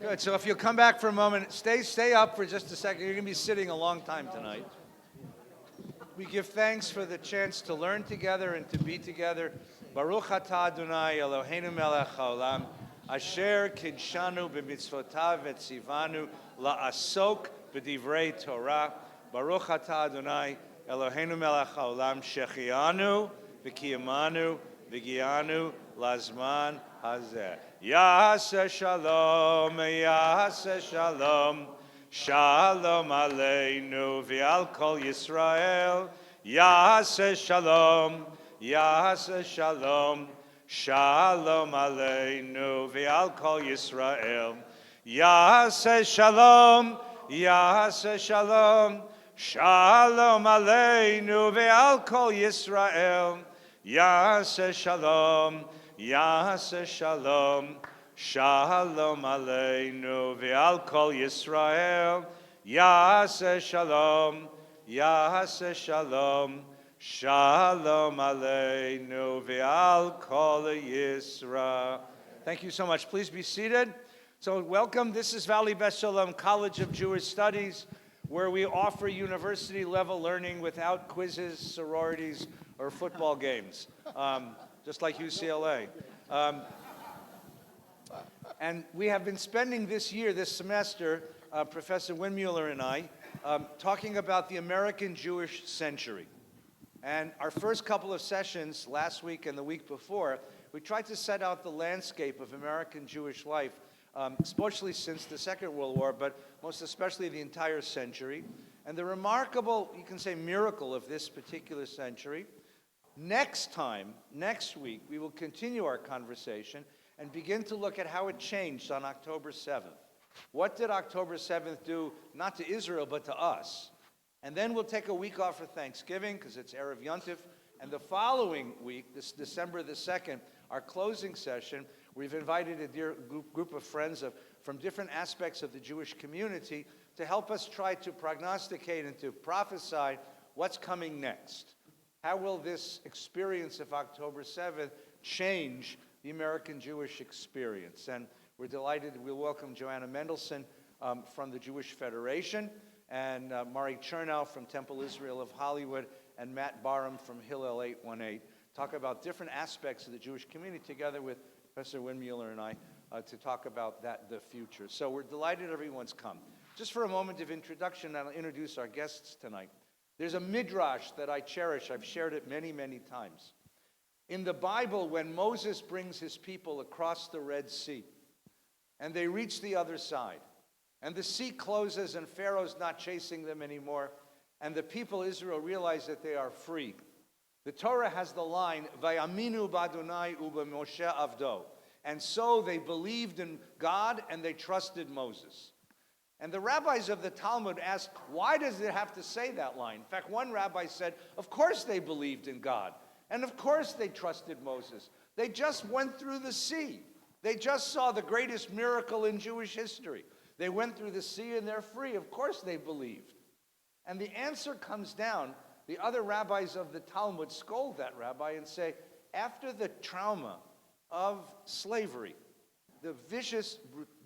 Good. So if you'll come back for a moment, stay up for just a second. You're going to be sitting a long time tonight. We give thanks for the chance to learn together and to be together. Baruch atah Adonai Eloheinu melech haolam, asher kidshanu b'mitzvotav v'tzivanu la'asok b'divrei Torah. Baruch atah Adonai Eloheinu melech haolam, shechianu v'kiyamanu v'gianu lazman hazeh. Yaseh shalom, yaseh shalom. Shalom aleinu v'al kol Yisrael. Yaseh shalom, yaseh shalom. Shalom aleinu v'al kol Yisrael. Yaseh shalom, yaseh shalom. Shalom aleinu v'al kol Yisrael. Yaseh shalom, yaseh shalom. Shalom aleinu v'al kol Yisrael. Yaseh shalom, yaseh shalom. Shalom aleinu v'al kol Yisrael. Thank you so much. Please be seated. So welcome. This is Valley Beth Shalom College of Jewish Studies, where we offer university-level learning without quizzes, sororities, or football games, just like UCLA. And we have been spending this semester, Professor Windmuller and I, talking about the American Jewish century. And our first couple of sessions, last week and the week before, we tried to set out the landscape of American Jewish life, especially since the Second World War, but most especially the entire century. And the remarkable, you can say, miracle of this particular century. Next week, we will continue our conversation and begin to look at how it changed on October 7th. What did October 7th do, not to Israel, but to us? And then we'll take a week off for Thanksgiving, because it's Erev Yontif. And the following week, this December the 2nd, our closing session, we've invited a dear group of friends from different aspects of the Jewish community to help us try to prognosticate and to prophesy what's coming next. How will this experience of October 7th change the American Jewish experience? And we're delighted we'll welcome Joanna Mendelson from the Jewish Federation, and Mari Chernow from Temple Israel of Hollywood, and Matt Barham from Hillel 818. Talk about different aspects of the Jewish community together with Professor Windmuller and I to talk about the future. So we're delighted everyone's come. Just for a moment of introduction, I'll introduce our guests tonight. There's a midrash that I cherish. I've shared it many, many times. In the Bible, when Moses brings his people across the Red Sea, and they reach the other side, and the sea closes and Pharaoh's not chasing them anymore, and the people Israel realize that they are free, the Torah has the line, Vayaminu b'Adonai u'b'Moshe avdo. And so they believed in God and they trusted Moses. And the rabbis of the Talmud asked, why does it have to say that line? In fact, one rabbi said, of course they believed in God. And of course they trusted Moses. They just went through the sea. They just saw the greatest miracle in Jewish history. They went through the sea and they're free. Of course they believed. And the answer comes down. The other rabbis of the Talmud scold that rabbi and say, after the trauma of slavery, the vicious,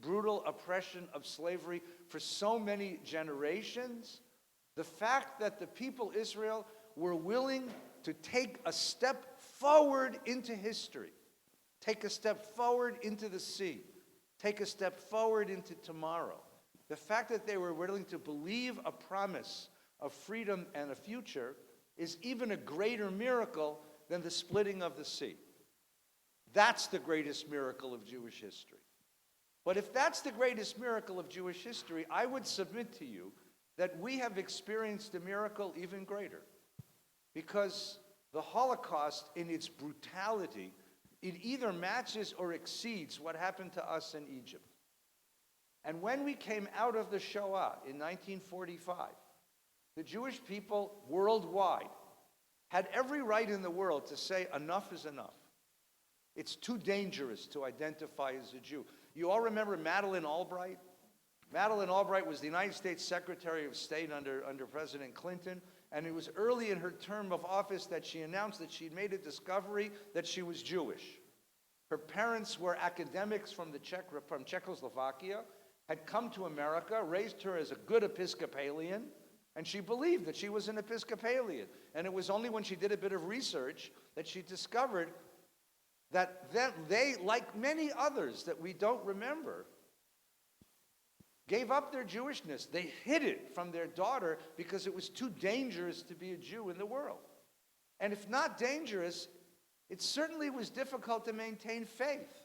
brutal oppression of slavery for so many generations, the fact that the people Israel were willing to take a step forward into history, take a step forward into the sea, take a step forward into tomorrow, the fact that they were willing to believe a promise of freedom and a future is even a greater miracle than the splitting of the sea. That's the greatest miracle of Jewish history. But if that's the greatest miracle of Jewish history, I would submit to you that we have experienced a miracle even greater. Because the Holocaust, in its brutality, it either matches or exceeds what happened to us in Egypt. And when we came out of the Shoah in 1945, the Jewish people worldwide had every right in the world to say enough is enough. It's too dangerous to identify as a Jew. You all remember Madeleine Albright? Madeleine Albright was the United States Secretary of State under President Clinton, and it was early in her term of office that she announced that she'd made a discovery that she was Jewish. Her parents were academics from Czechoslovakia, had come to America, raised her as a good Episcopalian, and she believed that she was an Episcopalian. And it was only when she did a bit of research that she discovered that they, like many others that we don't remember, gave up their Jewishness. They hid it from their daughter because it was too dangerous to be a Jew in the world. And if not dangerous, it certainly was difficult to maintain faith,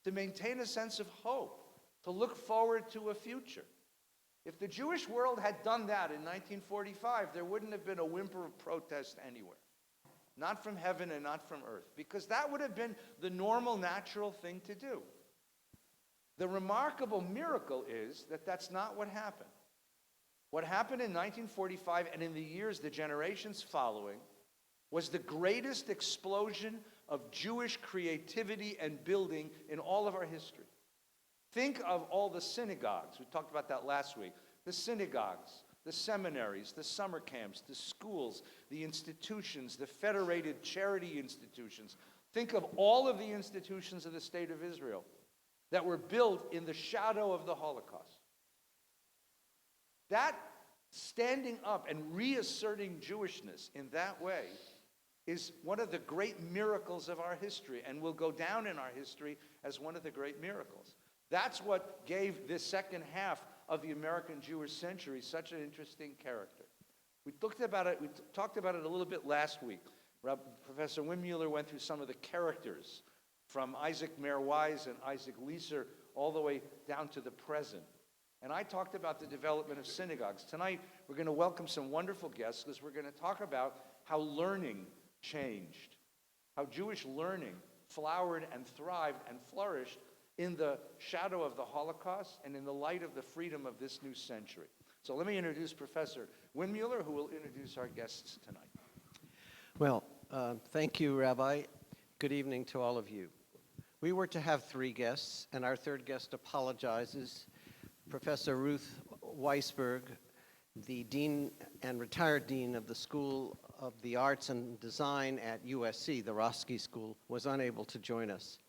to maintain a sense of hope, to look forward to a future. If the Jewish world had done that in 1945, there wouldn't have been a whimper of protest anywhere. Not from heaven and not from earth, because that would have been the normal, natural thing to do. The remarkable miracle is that that's not what happened. What happened in 1945 and in the years, the generations following, was the greatest explosion of Jewish creativity and building in all of our history. Think of all the synagogues. We talked about that last week. The synagogues, the seminaries, the summer camps, the schools, the institutions, the federated charity institutions. Think of all of the institutions of the State of Israel that were built in the shadow of the Holocaust. That standing up and reasserting Jewishness in that way is one of the great miracles of our history, and will go down in our history as one of the great miracles. That's what gave this second half of the American Jewish century such an interesting character. We talked about it a little bit last week. Professor Windmuller went through some of the characters from Isaac Mayer Wise and Isaac Leeser all the way down to the present. And I talked about the development of synagogues. Tonight, we're going to welcome some wonderful guests because we're going to talk about how learning changed, how Jewish learning flowered and thrived and flourished in the shadow of the Holocaust and in the light of the freedom of this new century. So let me introduce Professor Windmuller, who will introduce our guests tonight. Well, thank you, Rabbi. Good evening to all of you. We were to have three guests, and our third guest apologizes. Professor Ruth Weisberg, the Dean and retired Dean of the School of the Arts and Design at USC, the Roski School, was unable to join us.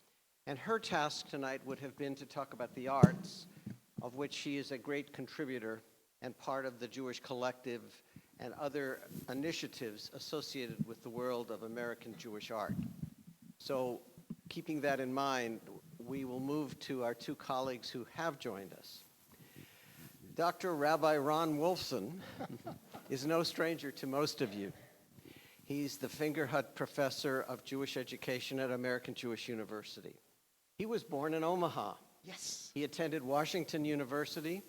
And her task tonight would have been to talk about the arts, of which she is a great contributor and part of the Jewish Collective and other initiatives associated with the world of American Jewish art. So, keeping that in mind, we will move to our two colleagues who have joined us. Dr. Rabbi Ron Wolfson is no stranger to most of you. He's the Fingerhut Professor of Jewish Education at American Jewish University. He was born in Omaha. Yes. He attended Washington University.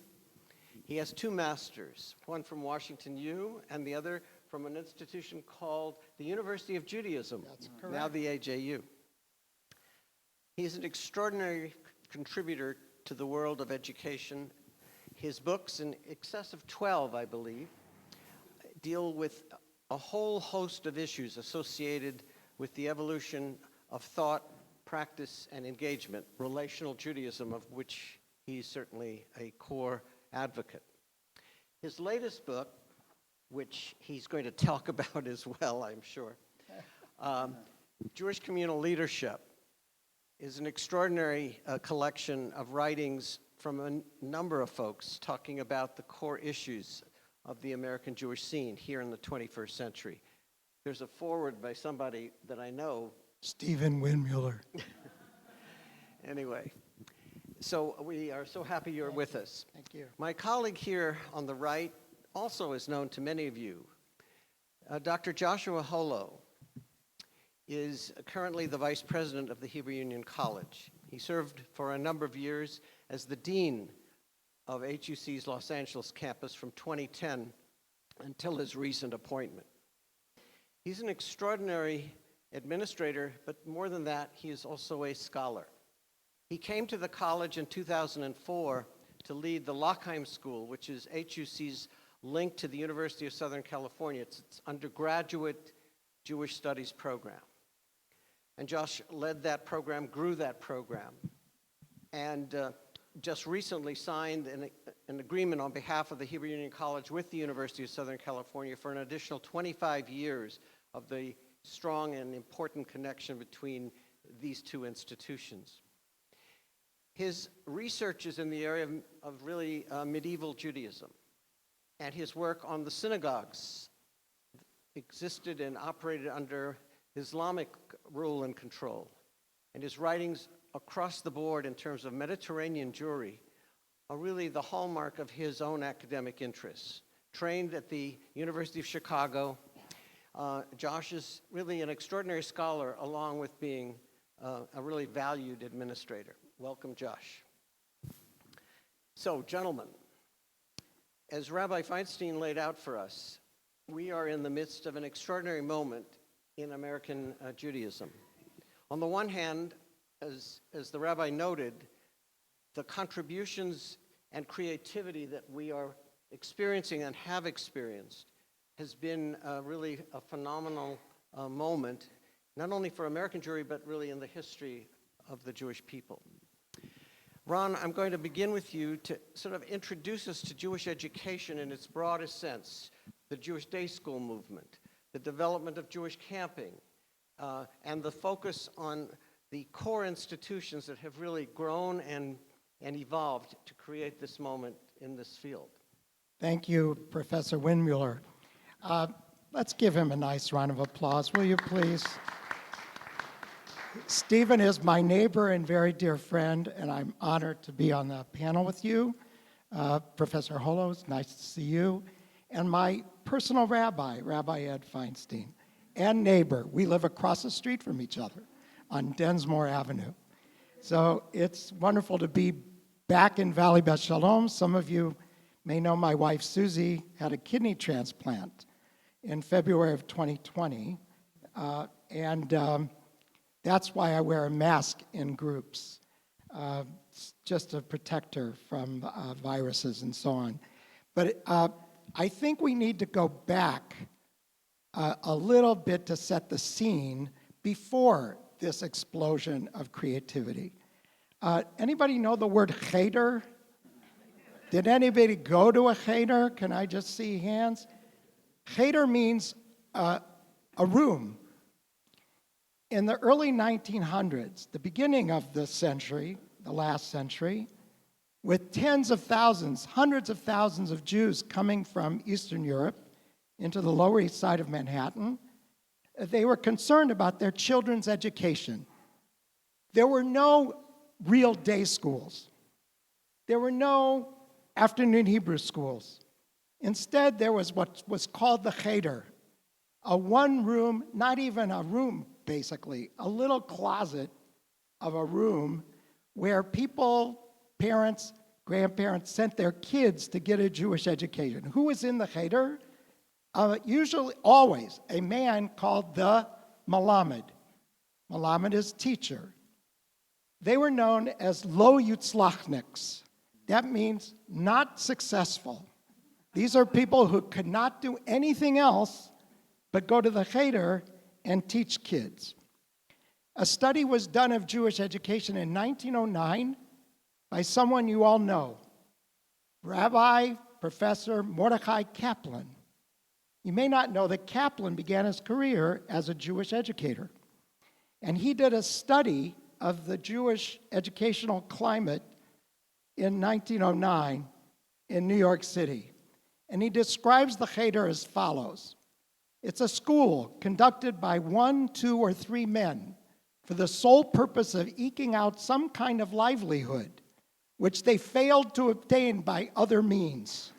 He has two masters, one from Washington U and the other from an institution called the University of Judaism, That's correct. now the AJU. He's an extraordinary contributor to the world of education. His books, in excess of 12, I believe, deal with a whole host of issues associated with the evolution of thought, practice, and engagement, relational Judaism, of which he's certainly a core advocate. His latest book, which he's going to talk about as well, I'm sure, Jewish Communal Leadership, is an extraordinary collection of writings from a number of folks talking about the core issues of the American Jewish scene here in the 21st century. There's a foreword by somebody that I know. Stephen Windmuller. Anyway, so we are so happy you're with us. Thank you. My colleague here on the right also is known to many of you. Dr. Joshua Holo is currently the Vice President of the Hebrew Union College. He served for a number of years as the Dean of HUC's Los Angeles campus from 2010 until his recent appointment. He's an extraordinary administrator, but more than that, he is also a scholar. He came to the college in 2004 to lead the Lockheim School, which is HUC's link to the University of Southern California. It's its undergraduate Jewish Studies program. And Josh led that program, grew that program, and just recently signed an agreement on behalf of the Hebrew Union College with the University of Southern California for an additional 25 years of the strong and important connection between these two institutions. His research is in the area of really medieval Judaism, and his work on the synagogues existed and operated under Islamic rule and control. And his writings across the board in terms of Mediterranean Jewry are really the hallmark of his own academic interests. Trained at the University of Chicago, Josh is really an extraordinary scholar along with being a really valued administrator. Welcome, Josh. So, gentlemen, as Rabbi Feinstein laid out for us, we are in the midst of an extraordinary moment in American Judaism. On the one hand, as the rabbi noted, the contributions and creativity that we are experiencing and have experienced has been really a phenomenal moment, not only for American Jewry, but really in the history of the Jewish people. Ron, I'm going to begin with you to sort of introduce us to Jewish education in its broadest sense, the Jewish day school movement, the development of Jewish camping, and the focus on the core institutions that have really grown and evolved to create this moment in this field. Thank you, Professor Windmuller. Let's give him a nice round of applause, will you please? Stephen is my neighbor and very dear friend, and I'm honored to be on the panel with you. Professor Holos, nice to see you. And my personal rabbi, Rabbi Ed Feinstein, and neighbor. We live across the street from each other on Densmore Avenue. So it's wonderful to be back in Valley Beth Shalom. Some of you may know my wife, Susie, had a kidney transplant in February of 2020. That's why I wear a mask in groups, just to protect her from viruses and so on. But I think we need to go back a little bit to set the scene before this explosion of creativity. Anybody know the word cheder? Did anybody go to a cheder? Can I just see hands? Cheder means a room. In the early 1900s, the beginning of the century, the last century, with tens of thousands, hundreds of thousands of Jews coming from Eastern Europe into the Lower East Side of Manhattan, they were concerned about their children's education. There were no real day schools. There were no afternoon Hebrew schools. Instead, there was what was called the cheder, a one-room, not even a room, basically, a little closet of a room where people, parents, grandparents sent their kids to get a Jewish education. Who was in the cheder? Usually, always, a man called the Malamed. Malamed is teacher. They were known as lo yutzlachniks. That means not successful. These are people who could not do anything else but go to the cheder and teach kids. A study was done of Jewish education in 1909 by someone you all know, Rabbi Professor Mordechai Kaplan. You may not know that Kaplan began his career as a Jewish educator, and he did a study of the Jewish educational climate in 1909 in New York City, and he describes the cheder as follows. It's a school conducted by 1, 2, or 3 men for the sole purpose of eking out some kind of livelihood, which they failed to obtain by other means.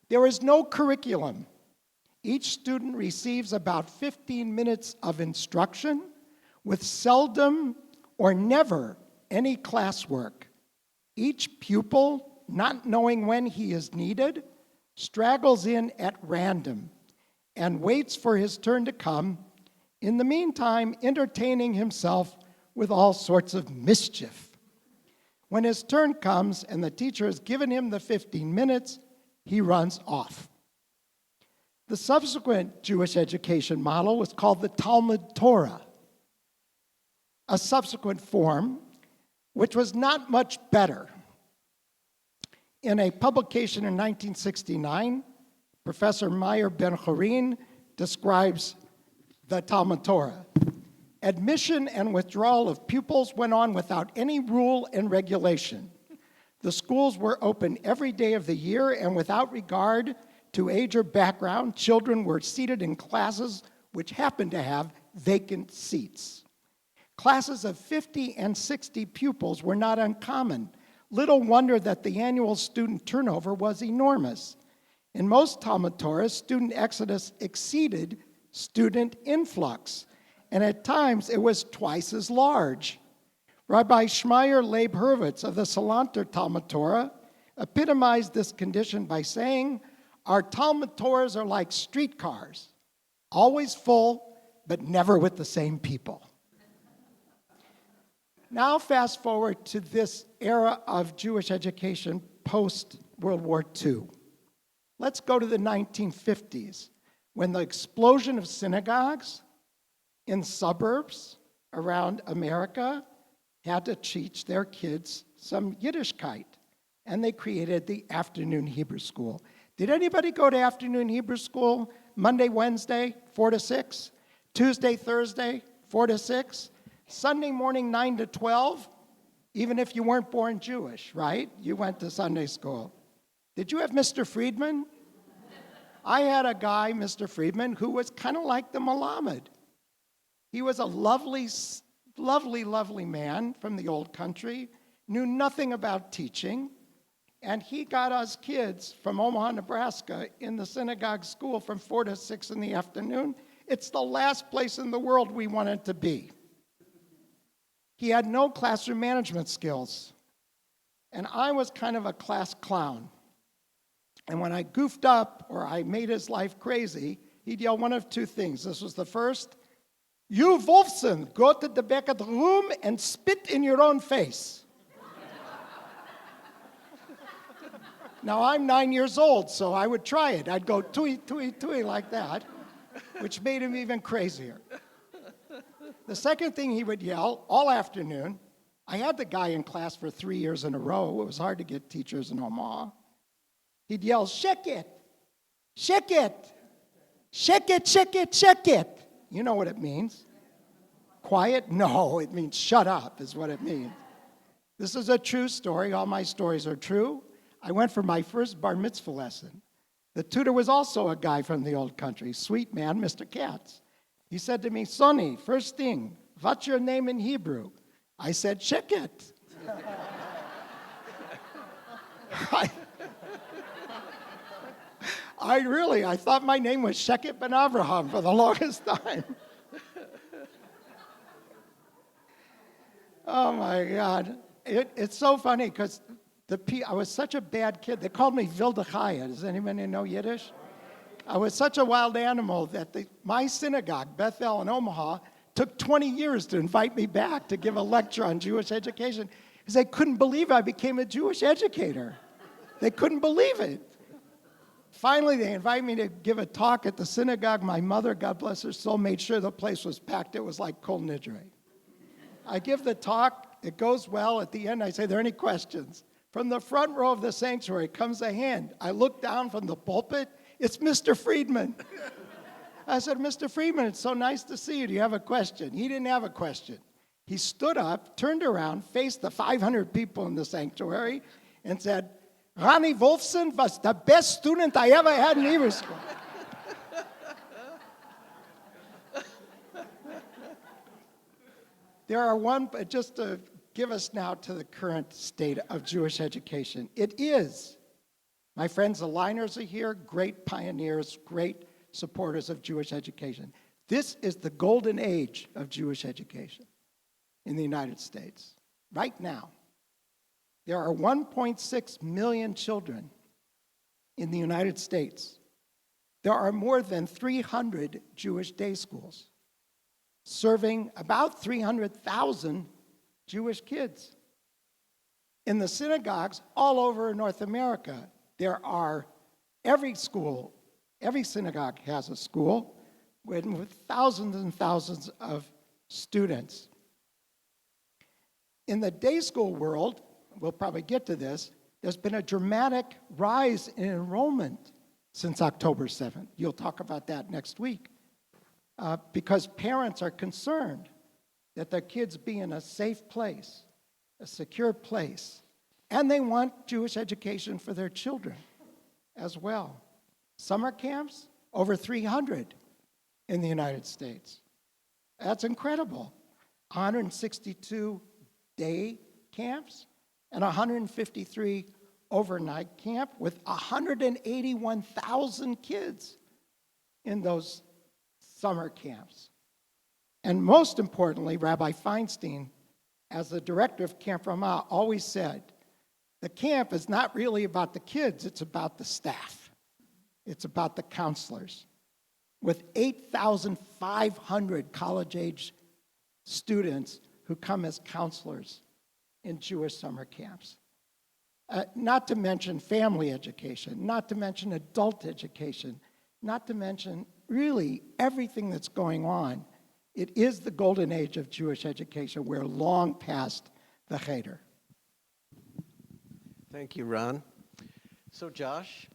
There is no curriculum. Each student receives about 15 minutes of instruction with seldom or never any classwork. Each pupil, not knowing when he is needed, straggles in at random and waits for his turn to come, in the meantime entertaining himself with all sorts of mischief. When his turn comes and the teacher has given him the 15 minutes, he runs off. The subsequent Jewish education model was called the Talmud Torah, a subsequent form which was not much better. In a publication in 1969, Professor Meyer Ben-Chorin describes the Talmud Torah Admission and withdrawal of pupils went on without any rule and regulation. The schools were open every day of the year, and without regard to age or background, children were seated in classes which happened to have vacant seats. Classes of 50 and 60 pupils were not uncommon. Little wonder that the annual student turnover was enormous. In most Talmutoras, student exodus exceeded student influx, and at times it was twice as large. Rabbi Shmyer Leib Hurwitz of the Salanter Talmud Torah epitomized this condition by saying, "Our Talmud Torahs are like streetcars, always full, but never with the same people." Now fast forward to this era of Jewish education post-World War II. Let's go to the 1950s, when the explosion of synagogues in suburbs around America had to teach their kids some Yiddishkeit, and they created the afternoon Hebrew school. Did anybody go to afternoon Hebrew school Monday, Wednesday, 4 to 6? Tuesday, Thursday, 4 to 6? Sunday morning, 9 to 12? Even if you weren't born Jewish, right? You went to Sunday school. Did you have Mr. Friedman? I had a guy, Mr. Friedman, who was kind of like the Melamed. He was a lovely, lovely man from the old country, knew nothing about teaching, and he got us kids from Omaha, Nebraska in the synagogue school from 4 to 6 in the afternoon. It's the last place in the world we wanted to be. He had no classroom management skills, and I was kind of a class clown. And when I goofed up or I made his life crazy, he'd yell one of two things. This was the first: "You, Wolfson, go to the back of the room and spit in your own face." Now, I'm 9 years old, so I would try it. I'd go tui, tui, tui like that, which made him even crazier. The second thing he would yell all afternoon, I had the guy in class for 3 years in a row. It was hard to get teachers in Omaha. He'd yell, "Sheket, sheket, sheket, sheket, sheket." You know what it means. Quiet? No, it means shut up is what it means. This is a true story. All my stories are true. I went for my first bar mitzvah lesson. The tutor was also a guy from the old country, sweet man, Mr. Katz. He said to me, "Sonny, first thing, what's your name in Hebrew?" I said, "Sheket." I thought my name was Sheket ben Avraham for the longest time. Oh my God. It's so funny because I was such a bad kid. They called me Wilde Chaya. Does anybody know Yiddish? I was such a wild animal that my synagogue, Bethel in Omaha, took 20 years to invite me back to give a lecture on Jewish education because they couldn't believe I became a Jewish educator. They couldn't believe it. Finally, they invited me to give a talk at the synagogue. My mother, God bless her soul, made sure the place was packed. It was like Kol Nidre. I give the talk. It goes well. At the end, I say, "Are there any questions?" From the front row of the sanctuary comes a hand. I look down from the pulpit. It's Mr. Friedman. I said, "Mr. Friedman, it's so nice to see you. Do you have a question?" He didn't have a question. He stood up, turned around, faced the 500 people in the sanctuary, and said, "Ronnie Wolfson was the best student I ever had in Hebrew school." Just to give us now to the current state of Jewish education. It is, my friends, the Liners are here, great pioneers, great supporters of Jewish education. This is the golden age of Jewish education in the United States, right now. There are 1.6 million children in the United States. There are more than 300 Jewish day schools, serving about 300,000 Jewish kids. In the synagogues all over North America, there are every synagogue has a school with thousands and thousands of students. In the day school world, we'll probably get to this, there's been a dramatic rise in enrollment since October 7th. You'll talk about that next week. Because parents are concerned that their kids be in a safe place, a secure place, and they want Jewish education for their children as well. Summer camps, over 300 in the United States. That's incredible. 162 day camps and 153 overnight camp with 181,000 kids in those summer camps. And most importantly, Rabbi Feinstein, as the director of Camp Ramah, always said, the camp is not really about the kids, it's about the staff. It's about the counselors. With 8,500 college-age students who come as counselors in Jewish summer camps. Not to mention family education, not to mention adult education, not to mention really everything that's going on. It is the golden age of Jewish education. We're long past the Cheder. Thank you, Ron. So, Josh,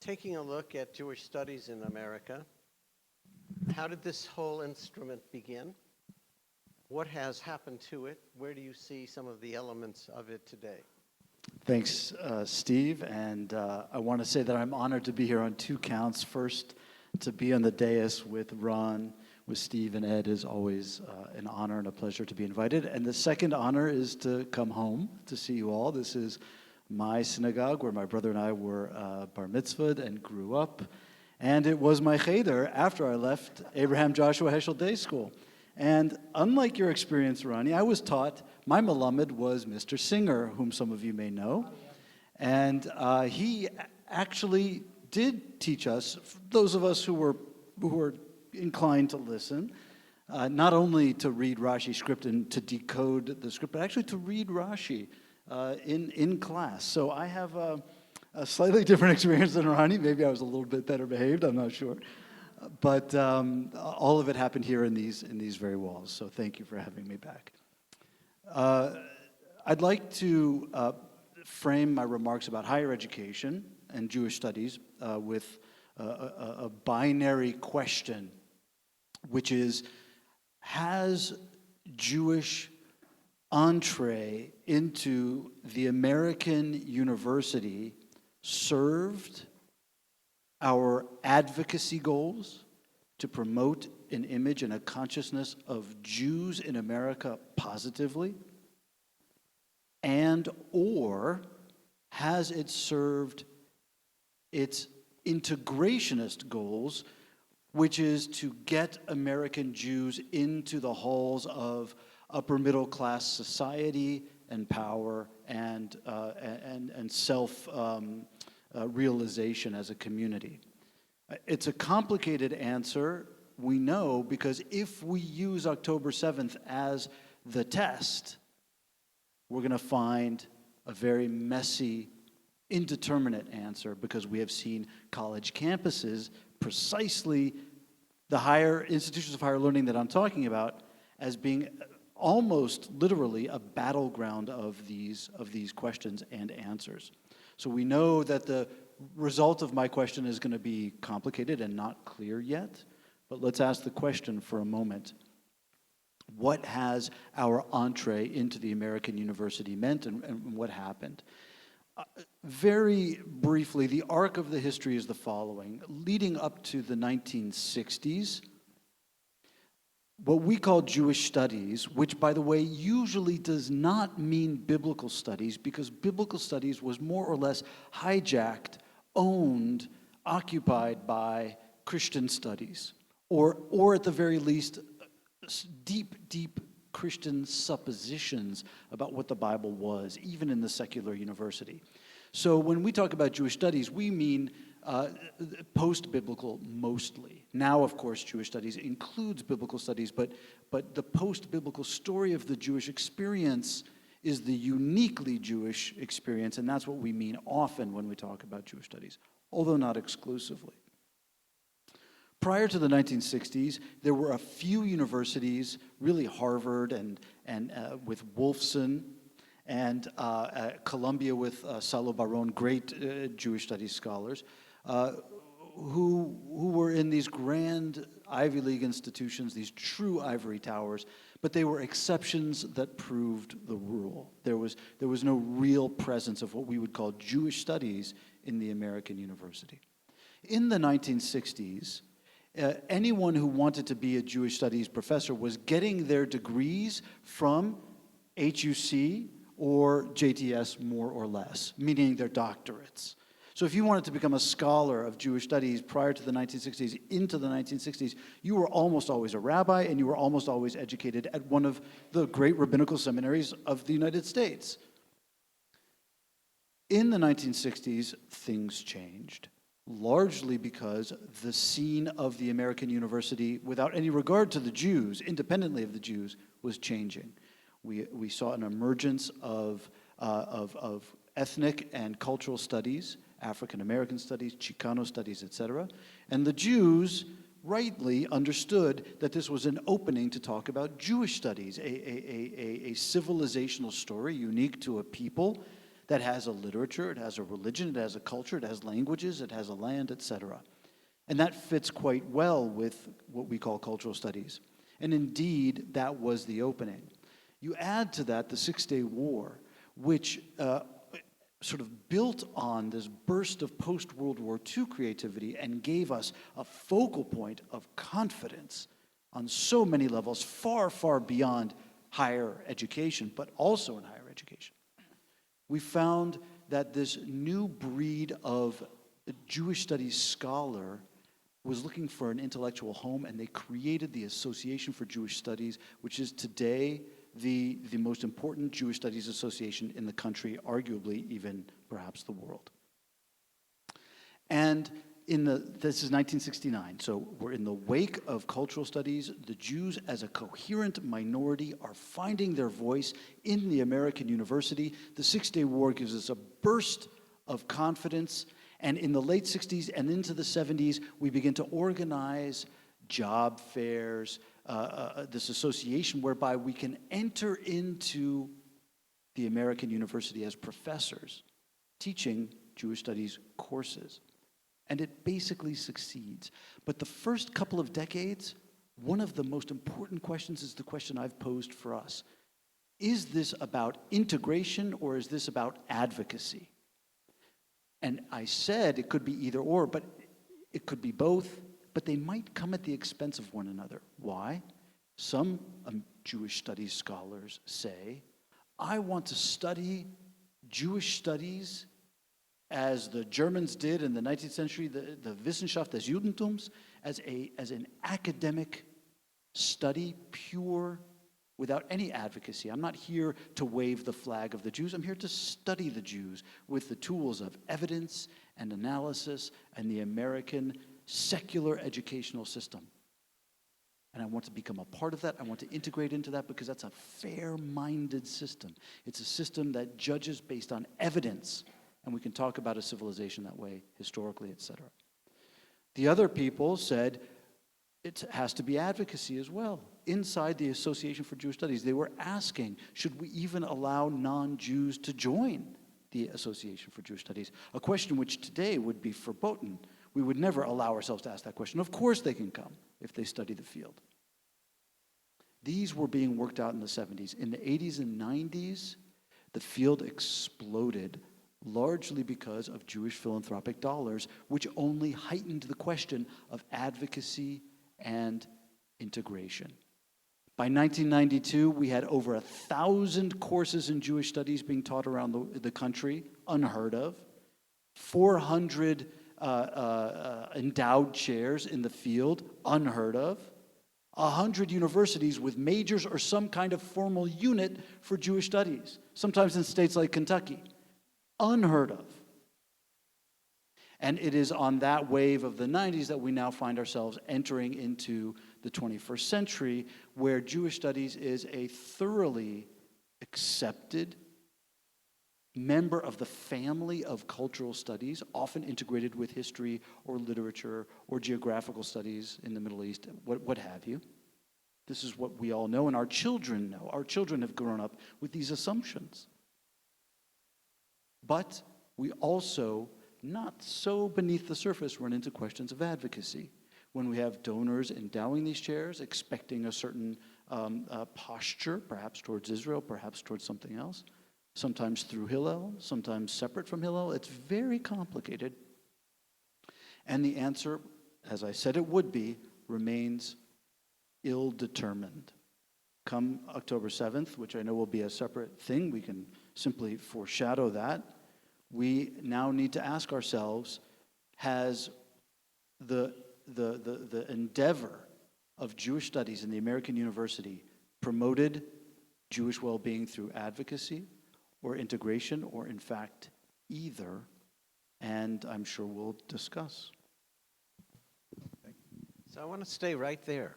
taking a look at Jewish studies in America, how did this whole instrument begin? What has happened to it? Where do you see some of the elements of it today? Thanks, Steve. And I want to say that I'm honored to be here on two counts. First, to be on the dais with Ron, with Steve and Ed is always an honor and a pleasure to be invited. And the second honor is to come home to see you all. This is my synagogue where my brother and I were bar mitzvahed and grew up. And it was my cheder after I left Abraham Joshua Heschel Day School. And unlike your experience, Ronnie, I was taught, my Melamed was Mr. Singer, whom some of you may know. And he actually did teach us, those of us who were inclined to listen, not only to read Rashi script and to decode the script, but actually to read Rashi in class. So I have a slightly different experience than Ronnie. Maybe I was a little bit better behaved, I'm not sure. But all of it happened here in these very walls. So thank you for having me back. I'd like to frame my remarks about higher education and Jewish studies with a binary question, which is, has Jewish entree into the American university served our advocacy goals to promote an image and a consciousness of Jews in America positively? And or has it served its integrationist goals, which is to get American Jews into the halls of upper middle class society and power and self realization as a community? It's a complicated answer, we know, because if we use October 7th as the test, we're going to find a very messy, indeterminate answer, because we have seen college campuses, precisely the higher institutions of higher learning that I'm talking about, as being almost literally a battleground of these questions and answers. So we know that the result of my question is going to be complicated and not clear yet, but let's ask the question for a moment. What has our entree into the American university meant, and what happened? Very briefly, the arc of the history is the following. Leading up to the 1960s, what we call Jewish studies, which, by the way, usually does not mean biblical studies, because biblical studies was more or less hijacked, owned, occupied by Christian studies, or at the very least, deep Christian suppositions about what the Bible was, even in the secular university. So when we talk about Jewish studies, we mean post-biblical mostly. Now, of course, Jewish studies includes biblical studies, but the post-biblical story of the Jewish experience is the uniquely Jewish experience, and that's what we mean often when we talk about Jewish studies, although not exclusively. Prior to the 1960s, there were a few universities, really Harvard and with Wolfson, and Columbia with Salo Baron, great Jewish studies scholars, who were in these grand Ivy League institutions, these true ivory towers. But they were exceptions that proved the rule. There was no real presence of what we would call Jewish studies in the American university. In the 1960s, anyone who wanted to be a Jewish studies professor was getting their degrees from HUC or JTS more or less, meaning their doctorates. So if you wanted to become a scholar of Jewish studies prior to the 1960s, into the 1960s, you were almost always a rabbi and you were almost always educated at one of the great rabbinical seminaries of the United States. In the 1960s, things changed, largely because the scene of the American university, without any regard to the Jews, independently of the Jews, was changing. We saw an emergence of ethnic and cultural studies, African American studies, Chicano studies, etc. And the Jews rightly understood that this was an opening to talk about Jewish studies, a civilizational story unique to a people that has a literature, it has a religion, it has a culture, it has languages, it has a land, etc. And that fits quite well with what we call cultural studies. And indeed, that was the opening. You add to that the Six-Day War, which sort of built on this burst of post-World War II creativity and gave us a focal point of confidence on so many levels, far, far beyond higher education, but also in higher education. We found that this new breed of Jewish studies scholar was looking for an intellectual home, and they created the Association for Jewish Studies, which is today the most important Jewish studies association in the country, arguably even perhaps the world. And this is 1969, so we're in the wake of cultural studies. The Jews as a coherent minority are finding their voice in the American university. The Six-Day War gives us a burst of confidence, and in the late 60s and into the 70s, we begin to organize job fairs, this association whereby we can enter into the American university as professors, teaching Jewish studies courses. And it basically succeeds. But the first couple of decades, one of the most important questions is the question I've posed for us. Is this about integration or is this about advocacy? And I said it could be either or, but it could be both. But they might come at the expense of one another. Why? Some Jewish studies scholars say, I want to study Jewish studies as the Germans did in the 19th century, the Wissenschaft des Judentums, as an academic study, pure, without any advocacy. I'm not here to wave the flag of the Jews. I'm here to study the Jews with the tools of evidence and analysis and the American secular educational system. And I want to become a part of that. I want to integrate into that because that's a fair-minded system. It's a system that judges based on evidence. And we can talk about a civilization that way, historically, etc. The other people said it has to be advocacy as well. Inside the Association for Jewish Studies, they were asking, should we even allow non-Jews to join the Association for Jewish Studies? A question which today would be verboten. We would never allow ourselves to ask that question. Of course they can come if they study the field. These were being worked out in the 70s. In the 80s and 90s, the field exploded, largely because of Jewish philanthropic dollars, which only heightened the question of advocacy and integration. By 1992, we had over 1,000 courses in Jewish studies being taught around the country, unheard of. 400 endowed chairs in the field, unheard of. 100 universities with majors or some kind of formal unit for Jewish studies, sometimes in states like Kentucky, unheard of. And it is on that wave of the 90s that we now find ourselves entering into the 21st century, where Jewish studies is a thoroughly accepted member of the family of cultural studies, often integrated with history or literature or geographical studies in the Middle East, what have you. This is what we all know, and our children know. Our children have grown up with these assumptions. But we also, not so beneath the surface, run into questions of advocacy. When we have donors endowing these chairs, expecting a certain posture, perhaps towards Israel, perhaps towards something else, sometimes through Hillel, sometimes separate from Hillel. It's very complicated. And the answer, as I said it would be, remains ill-determined. Come October 7th, which I know will be a separate thing, we can simply foreshadow that. We now need to ask ourselves, has the endeavor of Jewish studies in the American university promoted Jewish well-being through advocacy or integration, or in fact, either? And I'm sure we'll discuss. So I want to stay right there,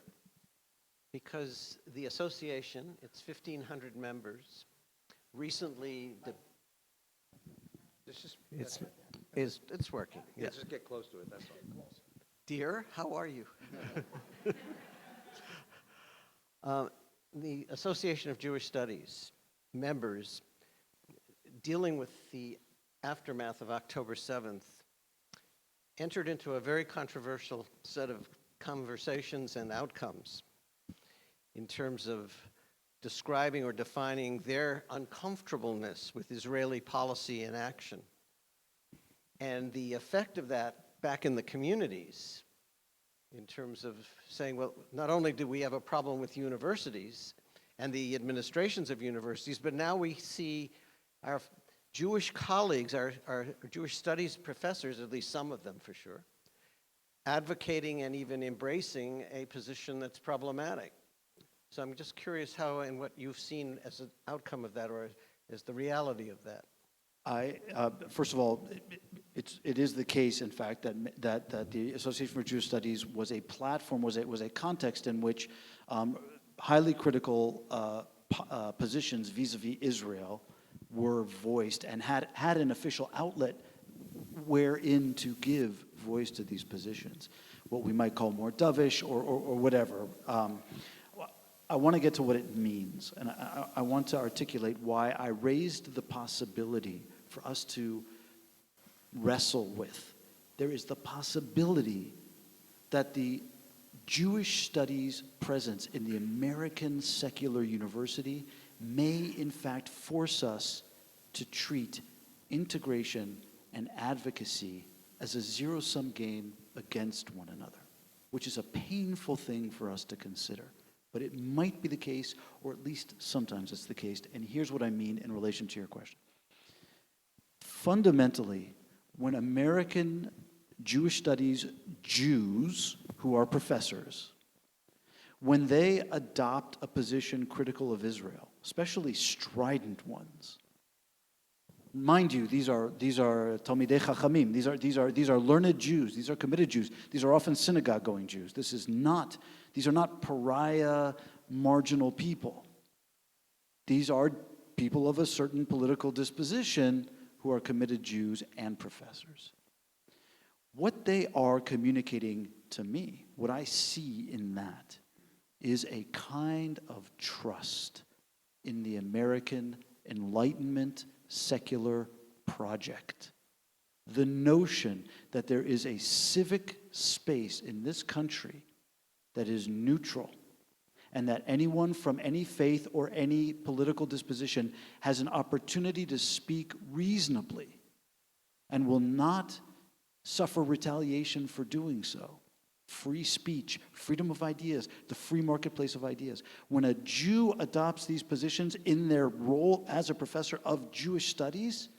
because the association, its 1,500 members, recently, it's working. Yeah, Yes. just get close to it, that's all. Dear, how are you? The Association of Jewish Studies members, dealing with the aftermath of October 7th, entered into a very controversial set of conversations and outcomes in terms of describing or defining their uncomfortableness with Israeli policy and action, and the effect of that back in the communities in terms of saying, well, not only do we have a problem with universities and the administrations of universities, but now we see our Jewish colleagues, our Jewish studies professors, at least some of them for sure, advocating and even embracing a position that's problematic. So I'm just curious how and what you've seen as an outcome of that, or as the reality of that. First of all, it is the case, in fact, that the Association for Jewish Studies was a platform, was a context in which highly critical positions vis-a-vis Israel were voiced, and had an official outlet wherein to give voice to these positions, what we might call more dovish or whatever. I want to get to what it means, and I want to articulate why I raised the possibility for us to wrestle with. There is the possibility that the Jewish studies presence in the American secular university may in fact force us to treat integration and advocacy as a zero-sum game against one another, which is a painful thing for us to consider. But it might be the case, or at least sometimes it's the case, and here's what I mean in relation to your question. Fundamentally, when American Jewish studies Jews, who are professors, when they adopt a position critical of Israel, especially strident ones, mind you, these are Talmidei Chachamim, these are learned Jews, these are committed Jews, these are often synagogue-going Jews. These are not pariah, marginal people. These are people of a certain political disposition who are committed Jews and professors. What they are communicating to me, what I see in that, is a kind of trust in the American Enlightenment secular project. The notion that there is a civic space in this country that is neutral, and that anyone from any faith or any political disposition has an opportunity to speak reasonably and will not suffer retaliation for doing so. Free speech, freedom of ideas, the free marketplace of ideas. When a Jew adopts these positions in their role as a professor of Jewish studies,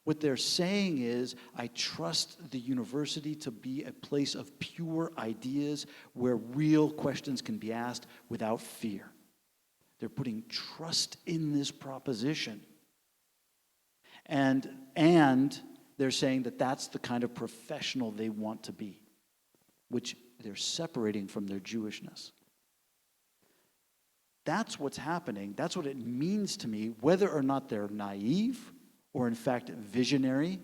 what they're saying is, I trust the university to be a place of pure ideas where real questions can be asked without fear. They're putting trust in this proposition. And they're saying that that's the kind of professional they want to be, which they're separating from their Jewishness. That's what's happening. That's what it means to me. Whether or not they're naive or in fact visionary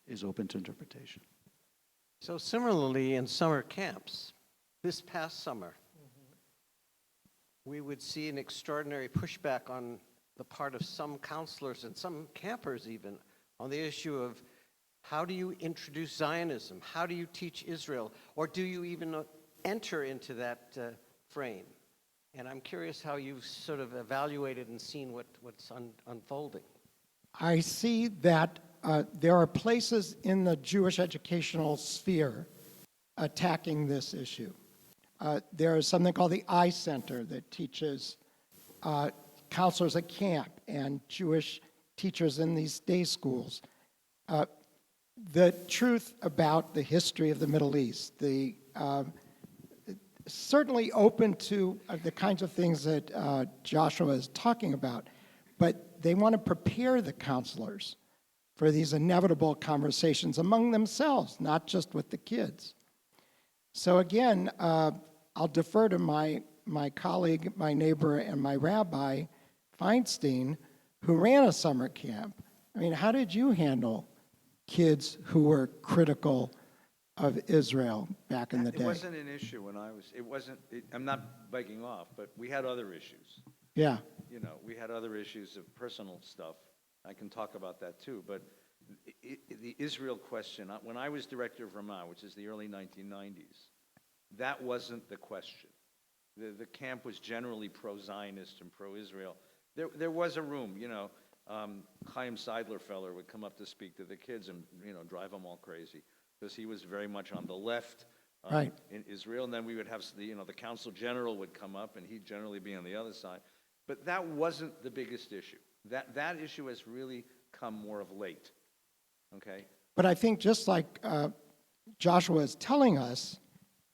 is open to interpretation. So similarly, in summer camps, this past summer, we would see an extraordinary pushback on the part of some counselors and some campers even on the issue of how do you introduce Zionism? How do you teach Israel? Or do you even enter into that frame? And I'm curious how you've sort of evaluated and seen what's unfolding. I see that there are places in the Jewish educational sphere attacking this issue. There is something called the I Center that teaches counselors at camp and Jewish teachers in these day schools the truth about the history of the Middle East, certainly open to the kinds of things that Joshua is talking about, but they want to prepare the counselors for these inevitable conversations among themselves, not just with the kids. So again, I'll defer to my colleague, my neighbor, and my rabbi, Feinstein, who ran a summer camp. I mean, how did you handle kids who were critical of Israel back in the day? It wasn't an issue when I was, I'm not begging off, but we had other issues. Yeah. You know, we had other issues of personal stuff. I can talk about that too, but the Israel question, when I was director of Vermont, which is the early 1990s, that wasn't the question. The camp was generally pro-Zionist and pro-Israel. There was a room, you know, Chaim Seidler feller would come up to speak to the kids and, you know, drive them all crazy because he was very much on the left Right. in Israel. And then we would have, the Council General would come up and he'd generally be on the other side. But that wasn't the biggest issue. That issue has really come more of late, okay? But I think just like Joshua is telling us,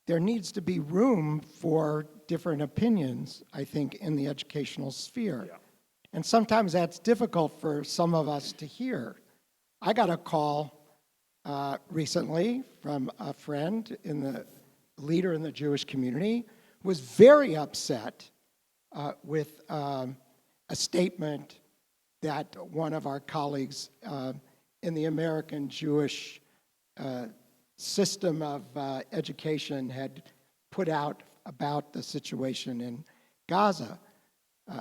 there needs to be room for different opinions, I think, in the educational sphere. Yeah. And sometimes that's difficult for some of us to hear. I got a call recently from a friend leader in the Jewish community who was very upset with a statement that one of our colleagues in the American Jewish system of education had put out about the situation in Gaza.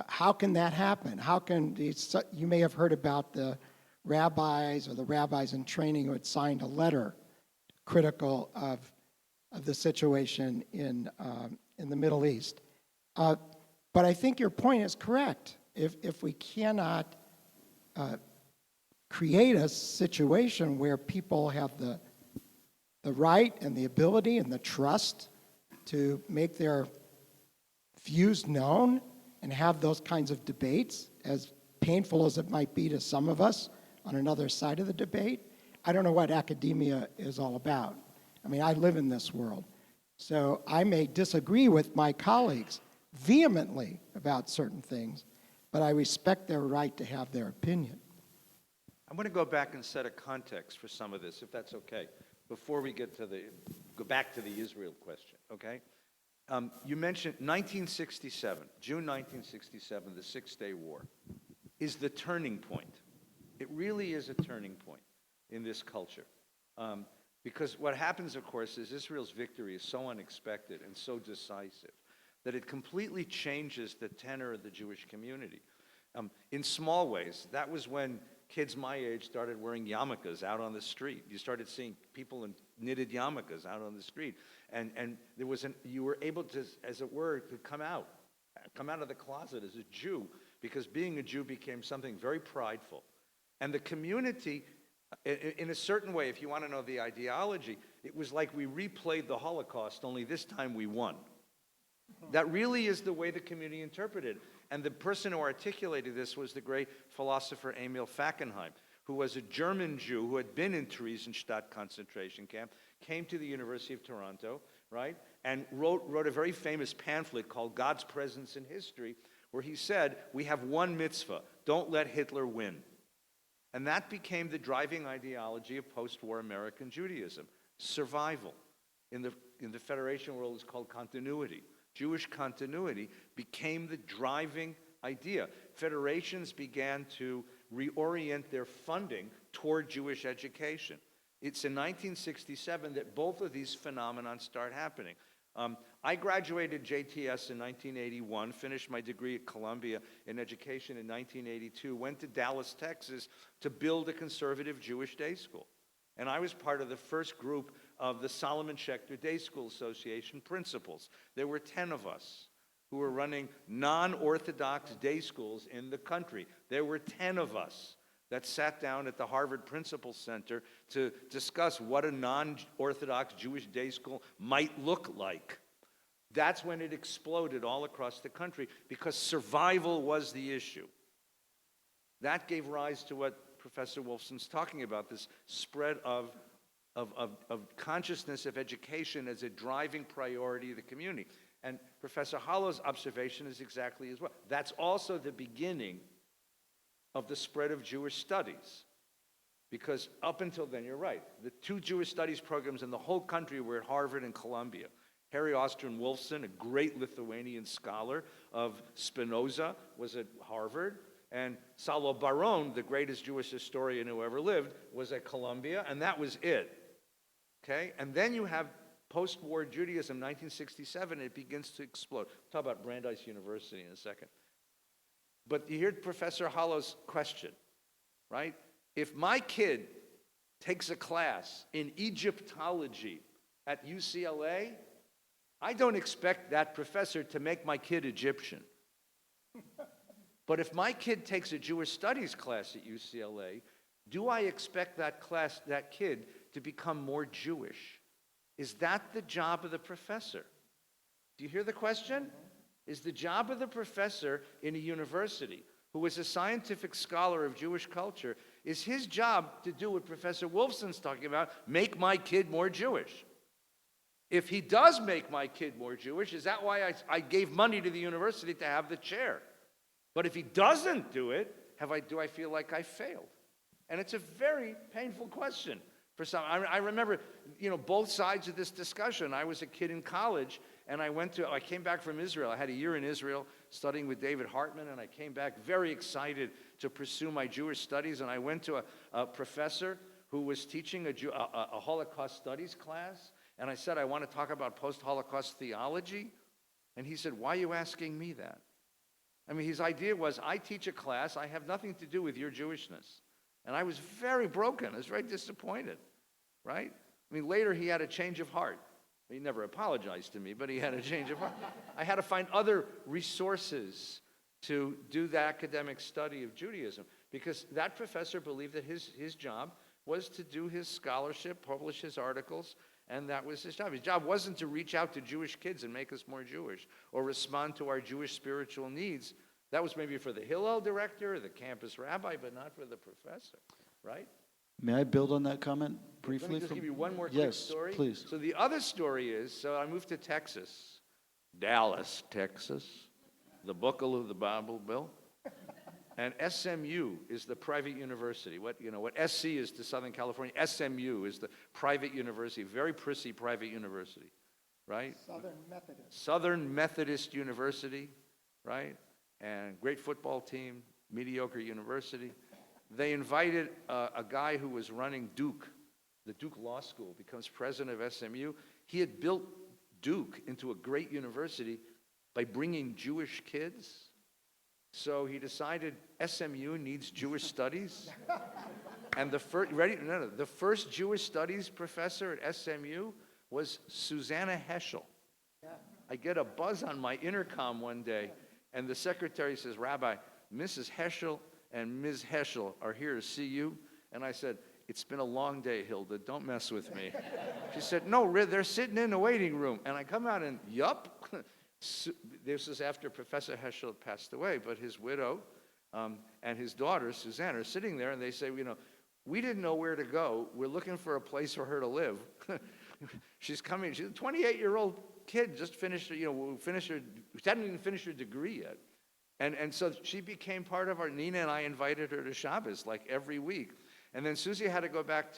How can that happen? How can you may have heard about the rabbis or the rabbis in training who had signed a letter critical of the situation in the Middle East. But I think your point is correct. If we cannot create a situation where people have the right and the ability and the trust to make their views known and have those kinds of debates, as painful as it might be to some of us on another side of the debate, I don't know what academia is all about. I mean, I live in this world. So I may disagree with my colleagues vehemently about certain things, but I respect their right to have their opinion. I'm going to go back and set a context for some of this, if that's okay, before we go back to the Israel question, okay? You mentioned 1967, June 1967, the Six-Day War, is the turning point. It really is a turning point in this culture. Because what happens, of course, is Israel's victory is so unexpected and so decisive that it completely changes the tenor of the Jewish community. In small ways, that was when kids my age started wearing yarmulkes out on the street. You started seeing people in knitted yarmulkes out on the street. And there was you were able to, as it were, to come out of the closet as a Jew, because being a Jew became something very prideful. And the community, in a certain way, if you want to know the ideology, it was like we replayed the Holocaust, only this time we won. That really is the way the community interpreted it. And the person who articulated this was the great philosopher Emil Fackenheim, who was a German Jew who had been in Theresienstadt concentration camp, came to the University of Toronto, right, and wrote a very famous pamphlet called God's Presence in History, where he said, we have one mitzvah, don't let Hitler win. And that became the driving ideology of post-war American Judaism, survival. In the Federation world, it's called continuity. Jewish continuity became the driving idea. Federations began to reorient their funding toward Jewish education. It's in 1967 that both of these phenomena start happening. I graduated JTS in 1981, finished my degree at Columbia in education in 1982, went to Dallas, Texas to build a conservative Jewish day school. And I was part of the first group of the Solomon Schechter Day School Association principals. There were 10 of us. who were running non-Orthodox day schools in the country. There were 10 of us that sat down at the Harvard Principal Center to discuss what a non-Orthodox Jewish day school might look like. That's when it exploded all across the country because survival was the issue. That gave rise to what Professor Wolfson's talking about, this spread of consciousness of education as a driving priority of the community. And Professor Hollow's observation is exactly as well. That's also the beginning of the spread of Jewish studies. Because up until then, you're right, the 2 Jewish studies programs in the whole country were at Harvard and Columbia. Harry Austrian Wolfson, a great Lithuanian scholar of Spinoza, was at Harvard. And Salo Baron, the greatest Jewish historian who ever lived, was at Columbia, and that was it. Okay? And then you have post-war Judaism, 1967, it begins to explode. We'll talk about Brandeis University in a second. But you hear Professor Hollow's question, right? If my kid takes a class in Egyptology at UCLA, I don't expect that professor to make my kid Egyptian. But if my kid takes a Jewish studies class at UCLA, do I expect that kid to become more Jewish? Is that the job of the professor? Do you hear the question? Is the job of the professor in a university, who is a scientific scholar of Jewish culture, is his job to do what Professor Wolfson's talking about, make my kid more Jewish? If he does make my kid more Jewish, is that why I gave money to the university to have the chair? But if he doesn't do it, do I feel like I failed? And it's a very painful question for some. I remember, both sides of this discussion. I was a kid in college, and I came back from Israel. I had a year in Israel studying with David Hartman, and I came back very excited to pursue my Jewish studies. And I went to a professor who was teaching a Holocaust studies class, and I said, I want to talk about post-Holocaust theology. And he said, why are you asking me that? I mean, his idea was, I teach a class, I have nothing to do with your Jewishness. And I was very broken, I was very disappointed, right? I mean, later he had a change of heart. He never apologized to me, but he had a change of heart. I had to find other resources to do the academic study of Judaism, because that professor believed that his job was to do his scholarship, publish his articles, and that was his job. His job wasn't to reach out to Jewish kids and make us more Jewish or respond to our Jewish spiritual needs. That was maybe for the Hillel director or the campus rabbi, but not for the professor, right? May I build on that comment briefly? Let me just give you one more quick story. Yes, please. So the other story is, so I moved to Texas, Dallas, Texas, the buckle of the Bible, Bill. And SMU is the private university. What SC is to Southern California, SMU is the private university, very prissy private university, right? Southern Methodist University, right? And great football team, mediocre university. They invited a guy who was running Duke, the Duke Law School, becomes president of SMU. He had built Duke into a great university by bringing Jewish kids. So he decided SMU needs Jewish studies. And the first Jewish studies professor at SMU was Susanna Heschel. I get a buzz on my intercom one day, and the secretary says, Rabbi, Mrs. Heschel and Ms. Heschel are here to see you. And I said, it's been a long day, Hilda. Don't mess with me. She said, no, they're sitting in the waiting room. And I come out and, yup. This is after Professor Heschel had passed away, but his widow and his daughter, Suzanne, are sitting there, and they say, we didn't know where to go. We're looking for a place for her to live. She's coming. She's a 28-year-old kid, just finished, she hadn't even finished her degree yet. And so she became part of Nina and I invited her to Shabbos, like every week. And then Susie had to go back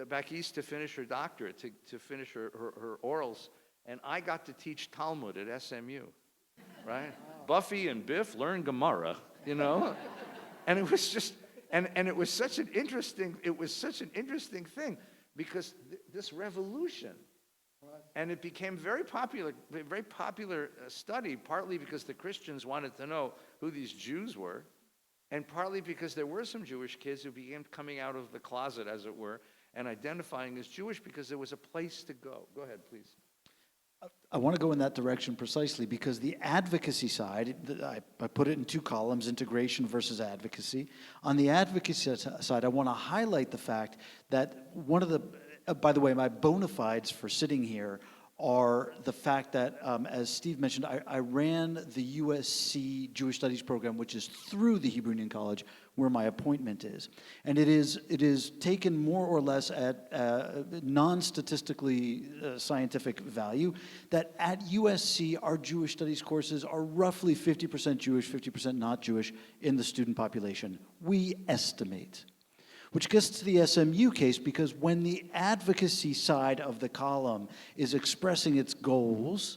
back east to finish her doctorate, to finish her orals. And I got to teach Talmud at SMU, right? Wow. Buffy and Biff learn Gemara, and it was just, and it was such an interesting thing, because this revolution, and it became very popular study, partly because the Christians wanted to know who these Jews were, and partly because there were some Jewish kids who began coming out of the closet, as it were, and identifying as Jewish because there was a place to go. Go ahead, please. I want to go in that direction precisely because the advocacy side, I put it in two columns, integration versus advocacy. On the advocacy side, I want to highlight the fact that one of the, by the way, my bona fides for sitting here are the fact that, as Steve mentioned, I ran the USC Jewish Studies program, which is through the Hebrew Union College, where my appointment is. And it is taken more or less at non-statistically scientific value, that at USC, our Jewish Studies courses are roughly 50% Jewish, 50% not Jewish in the student population. We estimate. Which gets to the SMU case, because when the advocacy side of the column is expressing its goals,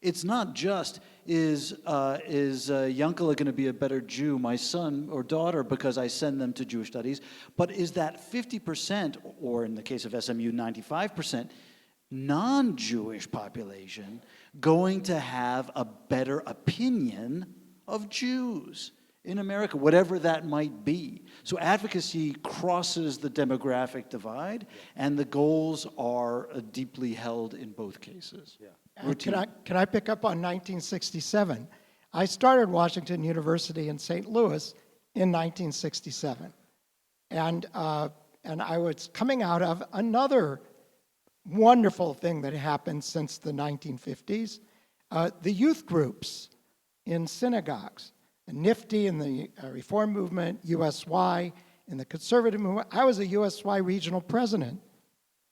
it's not just, is Yankala going to be a better Jew, my son or daughter, because I send them to Jewish studies, but is that 50%, or in the case of SMU, 95%, non-Jewish population going to have a better opinion of Jews in America, whatever that might be. So advocacy crosses the demographic divide, and the goals are deeply held in both cases. And can I pick up on 1967? I started Washington University in St. Louis in 1967. And I was coming out of another wonderful thing that happened since the 1950s, the youth groups in synagogues. NIFTY in the Reform Movement, USY in the Conservative Movement. I was a USY regional president.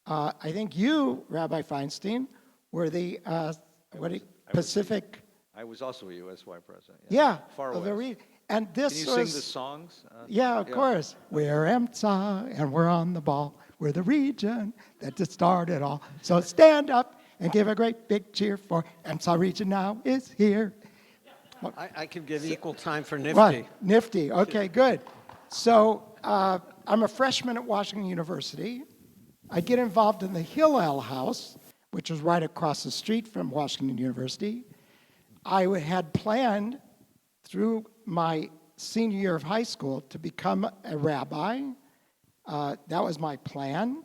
I think you, Rabbi Feinstein, were the Pacific. I was also a USY president. Yeah, Far of the West. and this Can you was. sing the songs? Yeah, of course. We're EMSA and we're on the ball. We're the region that just started it all. So stand up and give a great big cheer for EMSA region now is here. I can give equal time for Nifty. Right, Nifty. Okay, good. So I'm a freshman at Washington University. I get involved in the Hillel House, which was right across the street from Washington University. I had planned through my senior year of high school to become a rabbi. That was my plan.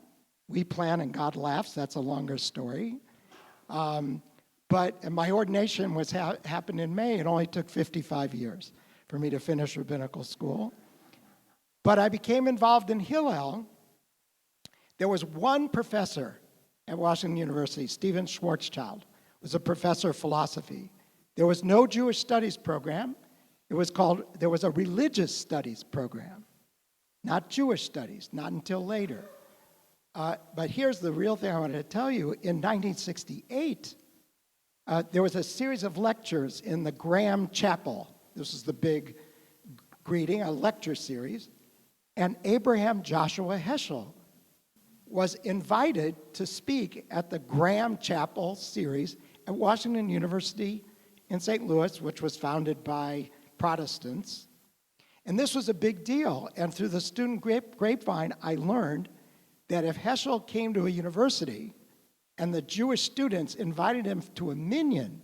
We plan and God laughs. That's a longer story. But my ordination was happened in May. It only took 55 years for me to finish rabbinical school. But I became involved in Hillel. There was one professor at Washington University, Stephen Schwarzschild, was a professor of philosophy. There was no Jewish studies program. There was a religious studies program, not Jewish studies, not until later. But here's the real thing I wanted to tell you. In 1968, there was a series of lectures in the Graham Chapel. This is the big greeting, a lecture series. And Abraham Joshua Heschel was invited to speak at the Graham Chapel series at Washington University in St. Louis, which was founded by Protestants. And this was a big deal. And through the student grapevine, I learned that if Heschel came to a university and the Jewish students invited him to a minyan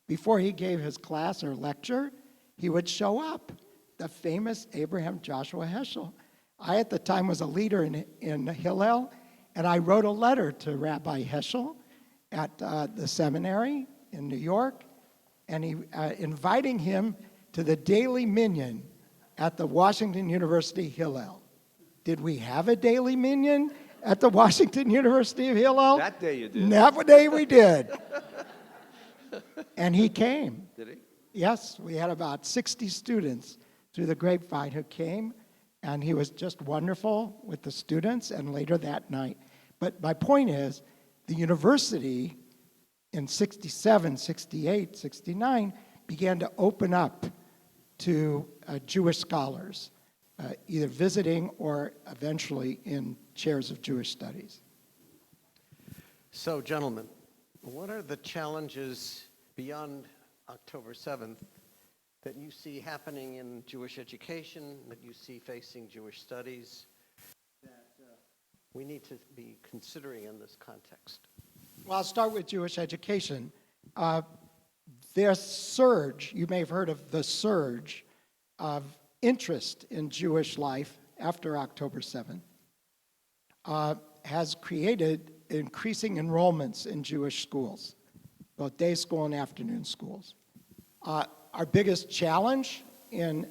before he gave his class or lecture, he would show up, the famous Abraham Joshua Heschel. I, at the time, was a leader in Hillel, and I wrote a letter to Rabbi Heschel at the seminary in New York, and inviting him to the daily minyan at the Washington University Hillel. Did we have a daily minyan at the Washington University of Hillel? That day you did. That day we did. And he came. Did he? Yes, we had about 60 students through the grapevine who came, and he was just wonderful with the students, and later that night. But my point is, the university in 67, 68, 69 began to open up to Jewish scholars, either visiting or eventually in chairs of Jewish studies. So, gentlemen, what are the challenges beyond October 7th that you see happening in Jewish education, that you see facing Jewish studies, that we need to be considering in this context? Well, I'll start with Jewish education. Their surge, you may have heard of the surge of interest in Jewish life after October 7th, has created increasing enrollments in Jewish schools. both day school and afternoon schools. Our biggest challenge in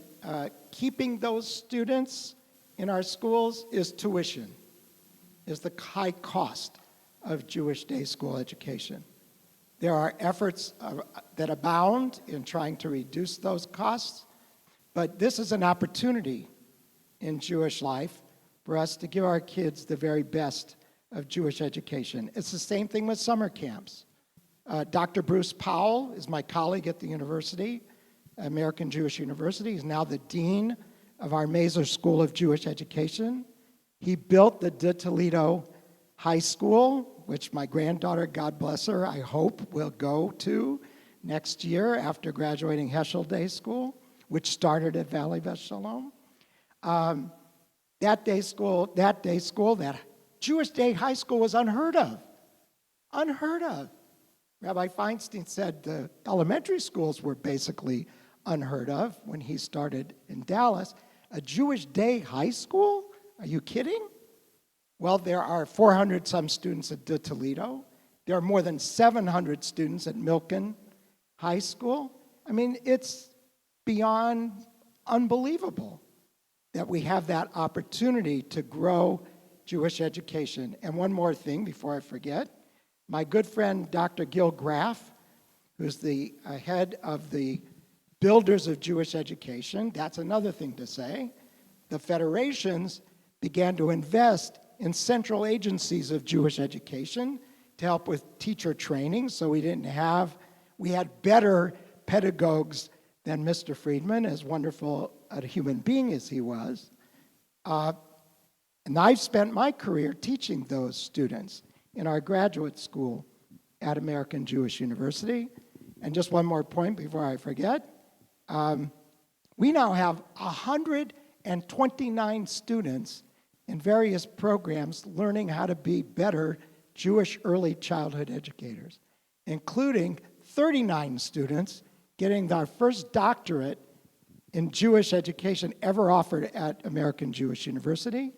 keeping those students in our schools is tuition, is the high cost of Jewish day school education. There are efforts that abound in trying to reduce those costs, but this is an opportunity in Jewish life for us to give our kids the very best of Jewish education. It's the same thing with summer camps. Dr. Bruce Powell is my colleague at the university, American Jewish University. He's now the dean of our Mazer School of Jewish Education. He built the de Toledo High School, which my granddaughter, God bless her, I hope will go to next year after graduating Heschel Day School, which started at Valley Beth Shalom. That Jewish Day High School was unheard of. Unheard of. Rabbi Feinstein said the elementary schools were basically unheard of when he started in Dallas. A Jewish Day High School? Are you kidding? Well, there are 400 some students at de Toledo. There are more than 700 students at Milken High School. I mean, it's beyond unbelievable that we have that opportunity to grow Jewish education. And one more thing before I forget. My good friend, Dr. Gil Graff, who's the head of the Builders of Jewish Education, that's another thing to say. The federations began to invest in central agencies of Jewish education to help with teacher training, so we had better pedagogues than Mr. Friedman, as wonderful a human being as he was. And I've spent my career teaching those students in our graduate school at American Jewish University. And just one more point before I forget. We now have 129 students in various programs learning how to be better Jewish early childhood educators, including 39 students getting their first doctorate in Jewish education ever offered at American Jewish University,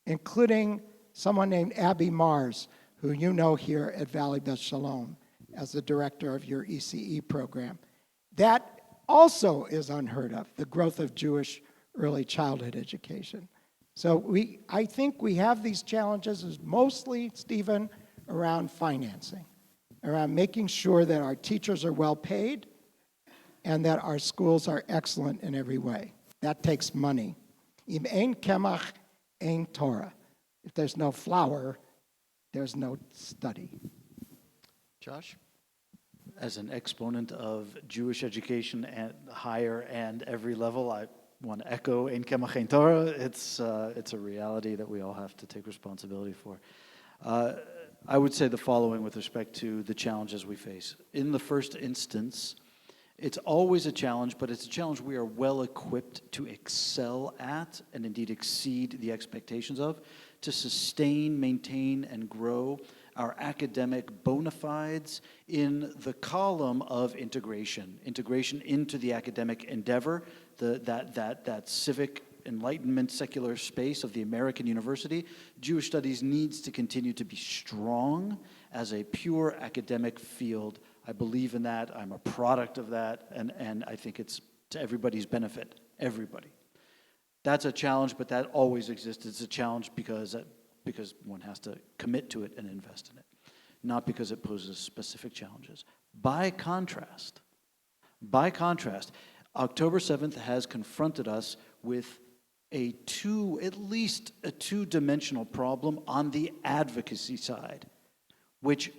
including someone named Abby Mars, who you know here at Valley Beth Shalom as the director of your ECE program. That also is unheard of, the growth of Jewish early childhood education. So I think we have these challenges is mostly, Stephen, around financing, around making sure that our teachers are well paid and that our schools are excellent in every way. That takes money. Im ein kemach, ein Torah. If there's no flour, there's no study. Josh? As an exponent of Jewish education at higher and every level, I want to echo Ein Kemach Ein Torah. It's a reality that we all have to take responsibility for. I would say the following with respect to the challenges we face. In the first instance, it's always a challenge, but it's a challenge we are well equipped to excel at and indeed exceed the expectations of, to sustain, maintain, and grow our academic bona fides in the column of integration into the academic endeavor, that civic enlightenment secular space of the American university. Jewish studies needs to continue to be strong as a pure academic field. I believe in that. I'm a product of that, and I think it's to everybody's benefit, everybody. That's a challenge, but that always exists. It's a challenge because one has to commit to it and invest in it, not because it poses specific challenges. By contrast, October 7th has confronted us with at least a two-dimensional problem on the advocacy side, which,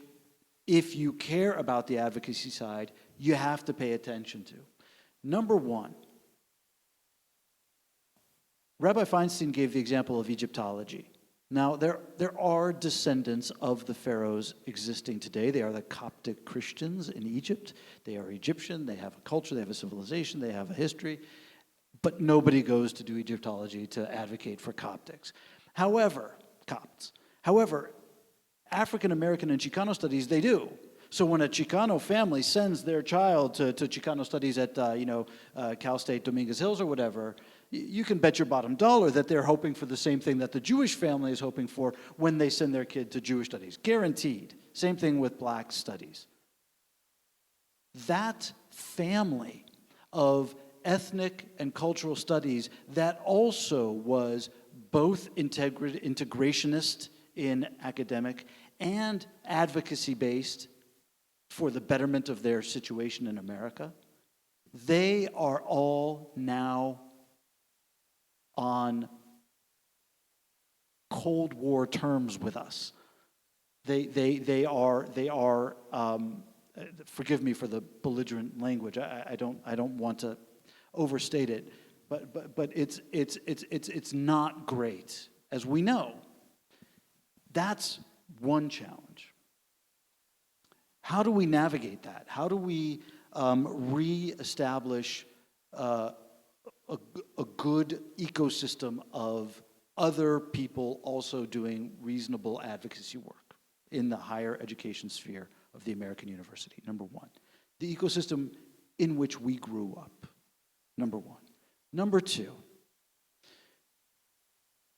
if you care about the advocacy side, you have to pay attention to. Number one, Rabbi Feinstein gave the example of Egyptology. Now, there are descendants of the pharaohs existing today. They are the Coptic Christians in Egypt. They are Egyptian. They have a culture. They have a civilization. They have a history. But nobody goes to do Egyptology to advocate for Coptics. However, African American and Chicano studies, they do. So when a Chicano family sends their child to Chicano studies at Cal State Dominguez Hills or whatever, you can bet your bottom dollar that they're hoping for the same thing that the Jewish family is hoping for when they send their kid to Jewish studies. Guaranteed. Same thing with black studies. that family of ethnic and cultural studies that also was both integrationist in academic and advocacy-based for the betterment of their situation in America, they are all now on Cold War terms with us. They are forgive me for the belligerent language. I don't want to overstate it, but it's not great, as we know. That's one challenge. How do we navigate that? How do we reestablish a good ecosystem of other people also doing reasonable advocacy work in the higher education sphere of the American university? Number one. The ecosystem in which we grew up. Number one. Number two,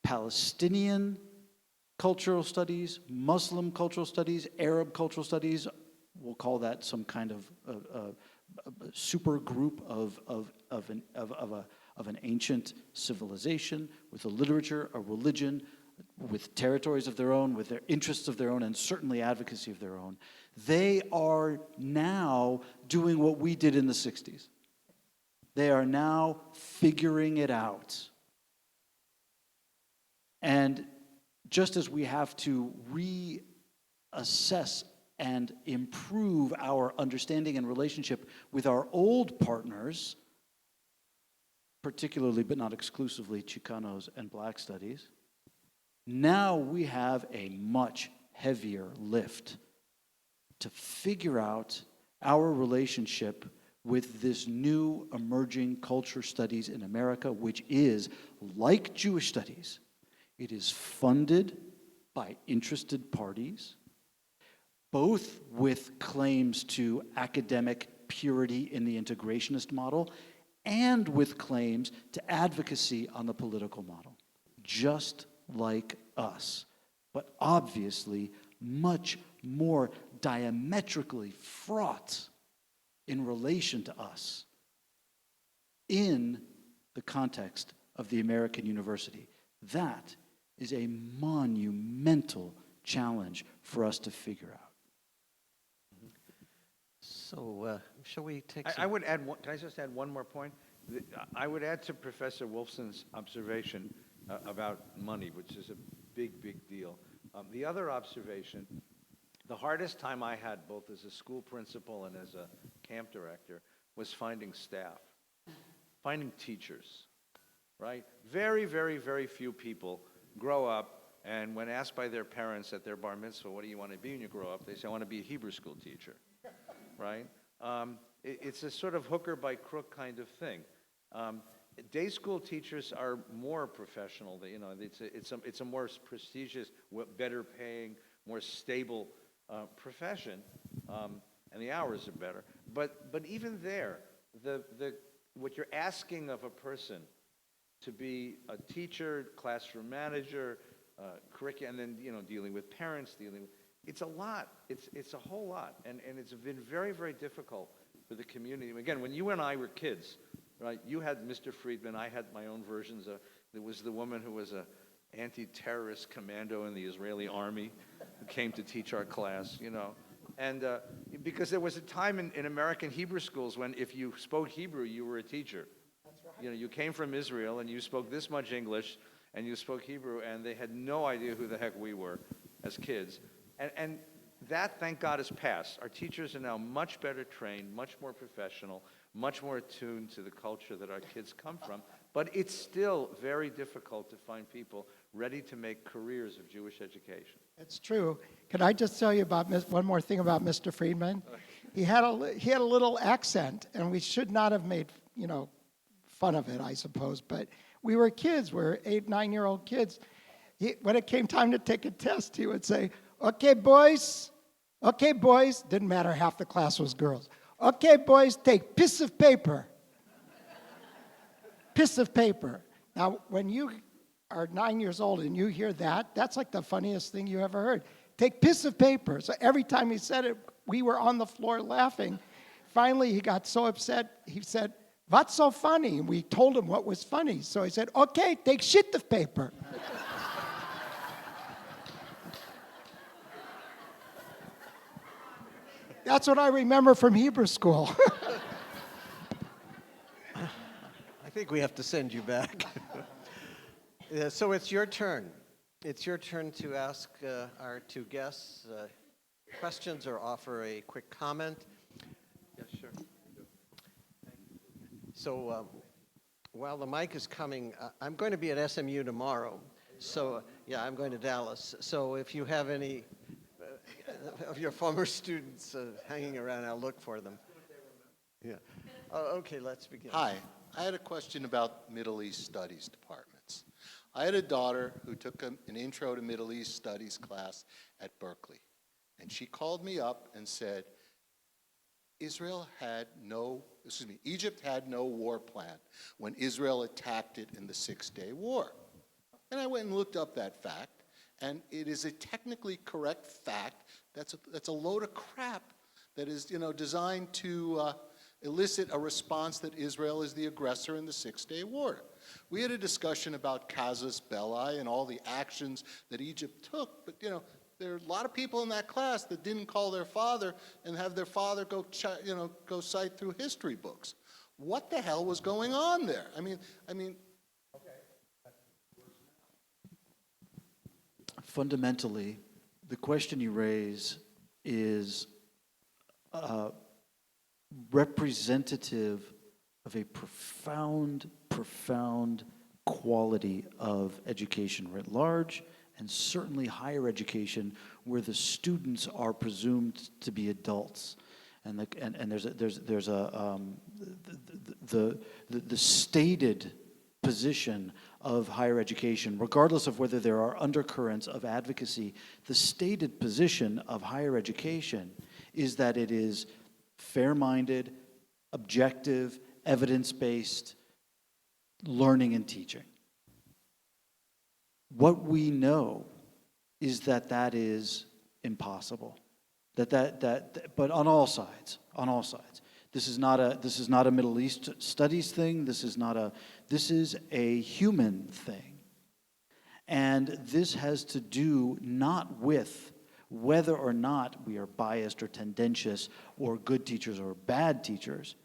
Palestinian cultural studies, Muslim cultural studies, Arab cultural studies, we'll call that some kind of super group of an ancient civilization with a literature, a religion, with territories of their own, with their interests of their own, and certainly advocacy of their own. They are now doing what we did in the 60s. They are now figuring it out. And just as we have to reassess and improve our understanding and relationship with our old partners, particularly but not exclusively Chicanos and Black studies, now we have a much heavier lift to figure out our relationship with this new emerging culture studies in America, which is, like Jewish studies, it is funded by interested parties, both with claims to academic purity in the integrationist model and with claims to advocacy on the political model, just like us, but obviously much more diametrically fraught in relation to us in the context of the American university. That is a monumental challenge for us to figure out. So, shall we take I would add one, can I just add one more point? I would add to Professor Wolfson's observation about money, which is a big, big deal. The other observation, the hardest time I had, both as a school principal and as a camp director, was finding staff, finding teachers, right? Very, very, very few people grow up, and when asked by their parents at their bar mitzvah, what do you want to be when you grow up? They say, I want to be a Hebrew school teacher, right? It's a sort of hooker by crook kind of thing. Day school teachers are more professional. You know, it's a more prestigious, better paying, more stable profession, and the hours are better. But even there, what you're asking of a person to be a teacher, classroom manager, curriculum, and then dealing with parents, it's a lot. It's a whole lot, and it's been very, very difficult for the community. Again, when you and I were kids, right? You had Mr. Friedman. I had my own versions. There was the woman who was a anti-terrorist commando in the Israeli army who came to teach our class, And because there was a time in American Hebrew schools when if you spoke Hebrew, you were a teacher. That's right. You came from Israel and you spoke this much English and you spoke Hebrew, and they had no idea who the heck we were as kids. And that, thank God, has passed. Our teachers are now much better trained, much more professional, much more attuned to the culture that our kids come from. But it's still very difficult to find people ready to make careers of Jewish education. It's true. Can I just tell you about one more thing about Mr. Friedman? He had a little accent, and we should not have made fun of it, I suppose. But we were kids. We were 8, 9-year-old kids. When it came time to take a test, he would say, "Okay, boys. Okay, boys." Didn't matter. Half the class was girls. "Okay, boys, take piece of paper." Piece of paper. Now, when you are 9 years old and you hear that, that's like the funniest thing you ever heard. Take piece of paper. So every time he said it, we were on the floor laughing, finally he got so upset, he said, "What's so funny?" And we told him what was funny. So he said, "Okay, take sheet of paper." That's what I remember from Hebrew school. I think we have to send you back. Yeah, so it's your turn. It's your turn to ask our two guests questions or offer a quick comment. Yeah, sure. So while the mic is coming, I'm going to be at SMU tomorrow. So, yeah, I'm going to Dallas. So if you have any of your former students hanging around, I'll look for them. Yeah. Okay, let's begin. Hi, I had a question about Middle East Studies departments. I had a daughter who took an Intro to Middle East Studies class at Berkeley, and she called me up and said, Egypt had no war plan when Israel attacked it in the Six-Day War. And I went and looked up that fact, and it is a technically correct fact. That's a load of crap that is, designed to elicit a response that Israel is the aggressor in the Six-Day War. We had a discussion about casus belli and all the actions that Egypt took, but there are a lot of people in that class that didn't call their father and have their father go cite through history books. What the hell was going on there? I mean. Fundamentally, the question you raise is representative of a profound quality of education writ large, and certainly higher education, where the students are presumed to be adults, and there's the stated position of higher education, regardless of whether there are undercurrents of advocacy. The stated position of higher education is that it is fair-minded, objective, evidence-based learning and teaching. What we know is that that is impossible. But on all sides. This is not a Middle East studies thing. This is a human thing. And this has to do not with whether or not we are biased or tendentious or good teachers or bad teachers,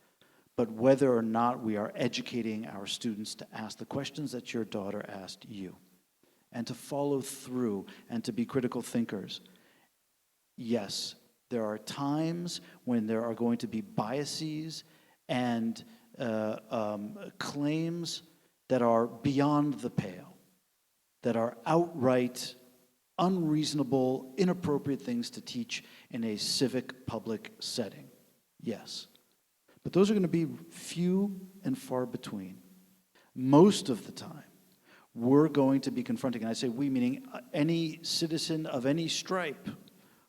but whether or not we are educating our students to ask the questions that your daughter asked you, and to follow through and to be critical thinkers. Yes, there are times when there are going to be biases and claims that are beyond the pale, that are outright unreasonable, inappropriate things to teach in a civic public setting. Yes. But those are going to be few and far between. Most of the time, we're going to be confronting, and I say we meaning any citizen of any stripe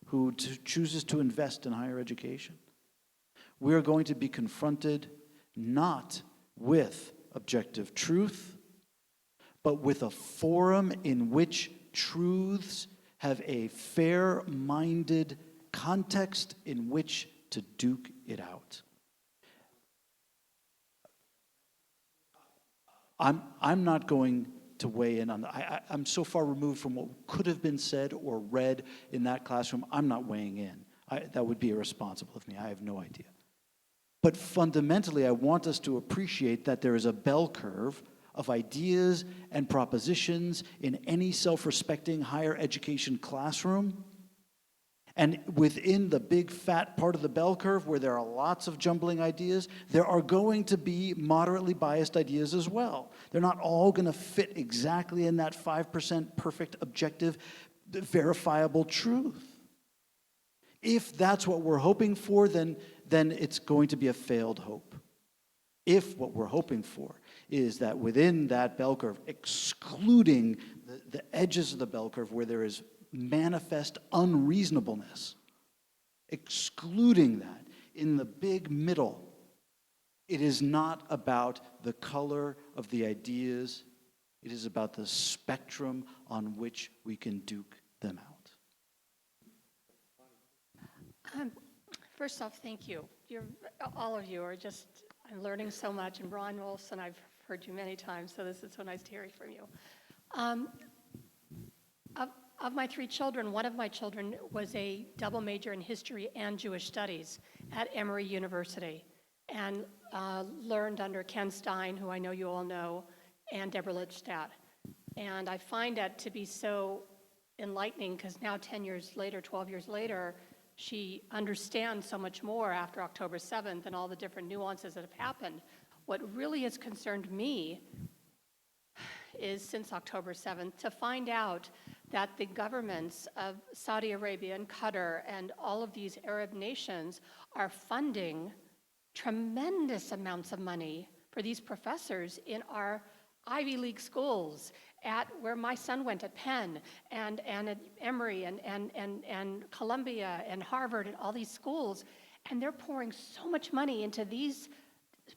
who chooses to invest in higher education. We are going to be confronted not with objective truth, but with a forum in which truths have a fair-minded context in which to duke it out. I'm not going to weigh in on I'm so far removed from what could have been said or read in that classroom. I'm not weighing in. That would be irresponsible of me. I have no idea. But fundamentally, I want us to appreciate that there is a bell curve of ideas and propositions in any self-respecting higher education classroom. And within the big fat part of the bell curve where there are lots of jumbling ideas, there are going to be moderately biased ideas as well. They're not all going to fit exactly in that 5% perfect, objective, verifiable truth. If that's what we're hoping for, then it's going to be a failed hope. If what we're hoping for is that within that bell curve, excluding the edges of the bell curve where there is manifest unreasonableness, excluding that in the big middle, it is not about the color of the ideas, it is about the spectrum on which we can duke them out. First off, thank you. you're, all of you are just, I'm learning so much. And Ron Wolfson, I've heard you many times, so this is so nice to hear from you. Of my three children, one of my children was a double major in history and Jewish studies at Emory University, and learned under Ken Stein, who I know you all know, and Deborah Lichtstadt. And I find that to be so enlightening, because now 10 years later, 12 years later, she understands so much more after October 7th and all the different nuances that have happened. What really has concerned me is, since October 7th, to find out that the governments of Saudi Arabia and Qatar and all of these Arab nations are funding tremendous amounts of money for these professors in our Ivy League schools, at where my son went at Penn, and at Emory, and Columbia, and Harvard, and all these schools. And they're pouring so much money into these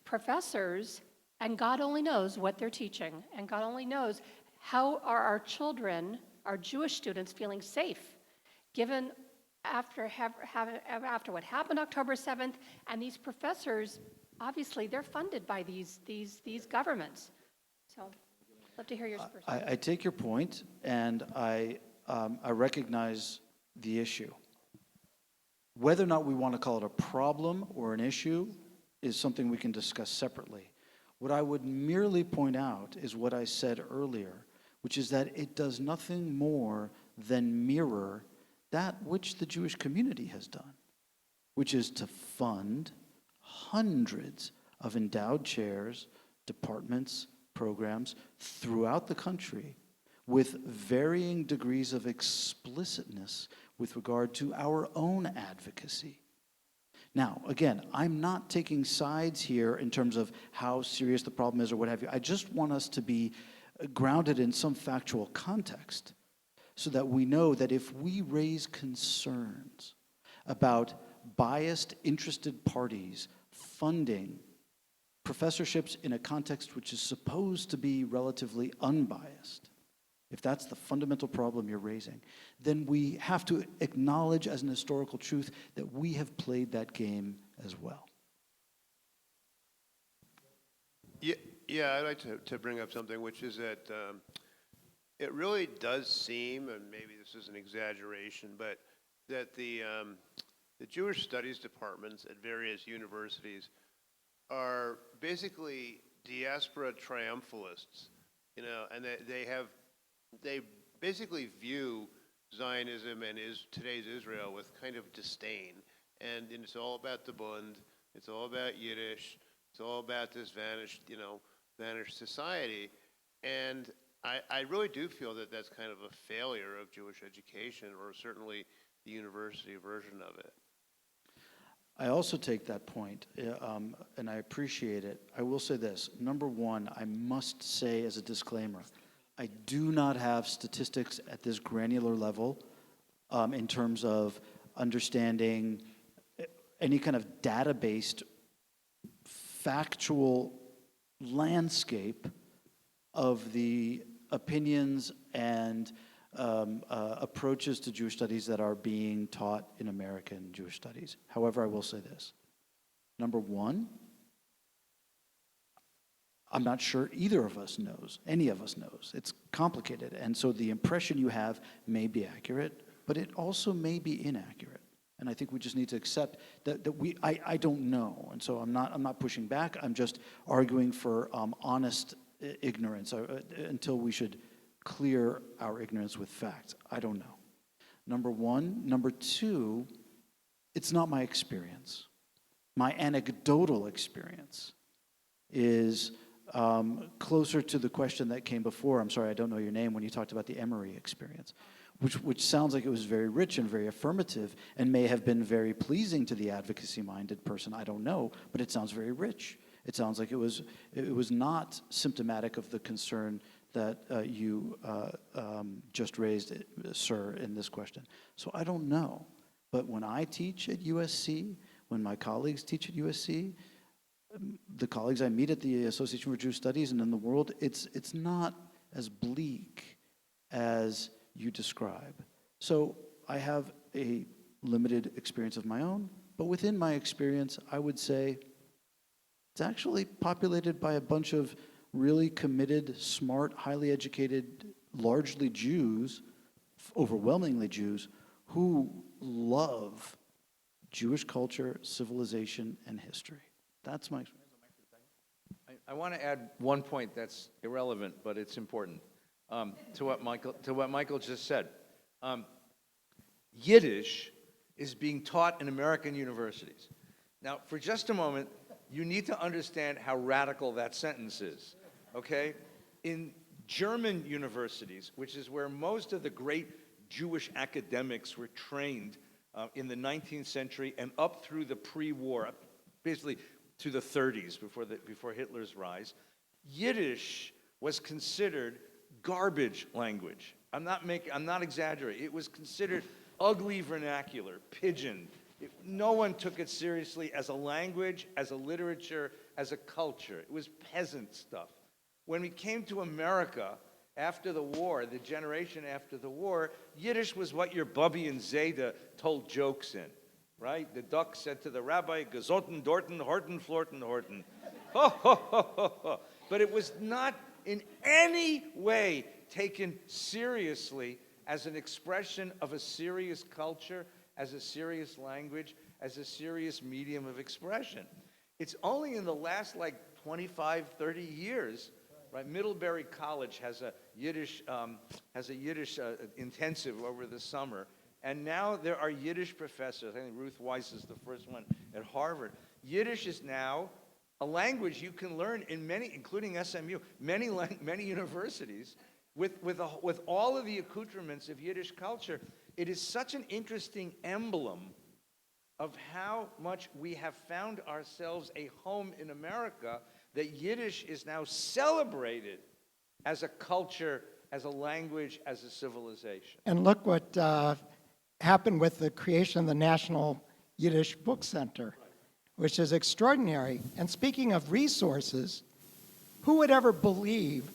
professors, and God only knows what they're teaching, and God only knows how are our children, our Jewish students, feeling safe, given after what happened October 7th, and these professors, obviously, they're funded by these governments. So, I'd love to hear your perspective. I take your point, and I recognize the issue. Whether or not we want to call it a problem or an issue is something we can discuss separately. What I would merely point out is what I said earlier, which is that it does nothing more than mirror that which the Jewish community has done, which is to fund hundreds of endowed chairs, departments, programs throughout the country with varying degrees of explicitness with regard to our own advocacy. Now, again, I'm not taking sides here in terms of how serious the problem is or what have you. I just want us to be grounded in some factual context so that we know that if we raise concerns about biased, interested parties funding professorships in a context which is supposed to be relatively unbiased, if that's the fundamental problem you're raising, then we have to acknowledge as an historical truth that we have played that game as well. Yeah, I'd like to bring up something, which is that it really does seem, and maybe this is an exaggeration, but that the Jewish studies departments at various universities are basically diaspora triumphalists, and they basically view Zionism and today's Israel with kind of disdain, and it's all about the Bund, it's all about Yiddish, it's all about this vanished society, and I really do feel that that's kind of a failure of Jewish education, or certainly the university version of it. I also take that point, and I appreciate it. I will say this. Number one, I must say as a disclaimer, I do not have statistics at this granular level in terms of understanding any kind of data-based factual landscape of the opinions and approaches to Jewish studies that are being taught in American Jewish studies. However, I will say this. Number one, I'm not sure either of us knows, any of us knows. It's complicated, and so the impression you have may be accurate, but it also may be inaccurate. And I think we just need to accept that I don't know, and so I'm not pushing back. I'm just arguing for honest ignorance until we should clear our ignorance with facts. I don't know. Number one. Number two, it's not my experience. My anecdotal experience is closer to the question that came before. I'm sorry, I don't know your name, when you talked about the Emory experience, which sounds like it was very rich and very affirmative and may have been very pleasing to the advocacy-minded person. I don't know, but it sounds very rich. It sounds like it was not symptomatic of the concern that you just raised, sir, in this question. So I don't know. But when I teach at USC, when my colleagues teach at USC, the colleagues I meet at the Association for Jewish Studies and in the world, it's not as bleak as you describe. So I have a limited experience of my own. But within my experience, I would say it's actually populated by a bunch of really committed, smart, highly educated, largely Jews, overwhelmingly Jews, who love Jewish culture, civilization, and history. That's my experience. I want to add one point that's irrelevant, but it's important to what Michael just said. Yiddish is being taught in American universities. Now, for just a moment, you need to understand how radical that sentence is, okay? In German universities, which is where most of the great Jewish academics were trained in the 19th century and up through the pre-war, basically to the 30s, before Hitler's rise, Yiddish was considered garbage language. I'm not exaggerating. It was considered ugly vernacular, pidgin. No one took it seriously as a language, as a literature, as a culture. It was peasant stuff. When we came to America after the war, the generation after the war, Yiddish was what your Bubby and Zeta told jokes in, right? The duck said to the rabbi, "Gesotten, dorten, horten, florten, horten." Ho, ho, ho, ho, ho. But it was not in any way taken seriously as an expression of a serious culture, as a serious language, as a serious medium of expression. It's only in the last 25, 30 years, right? Middlebury College has a Yiddish intensive over the summer, and now there are Yiddish professors. I think Ruth Weiss is the first one at Harvard. Yiddish is now a language you can learn in many, including SMU, many universities, with all of the accoutrements of Yiddish culture. It is such an interesting emblem of how much we have found ourselves a home in America, that Yiddish is now celebrated as a culture, as a language, as a civilization. And look what happened with the creation of the National Yiddish Book Center, which is extraordinary. And speaking of resources, who would ever believe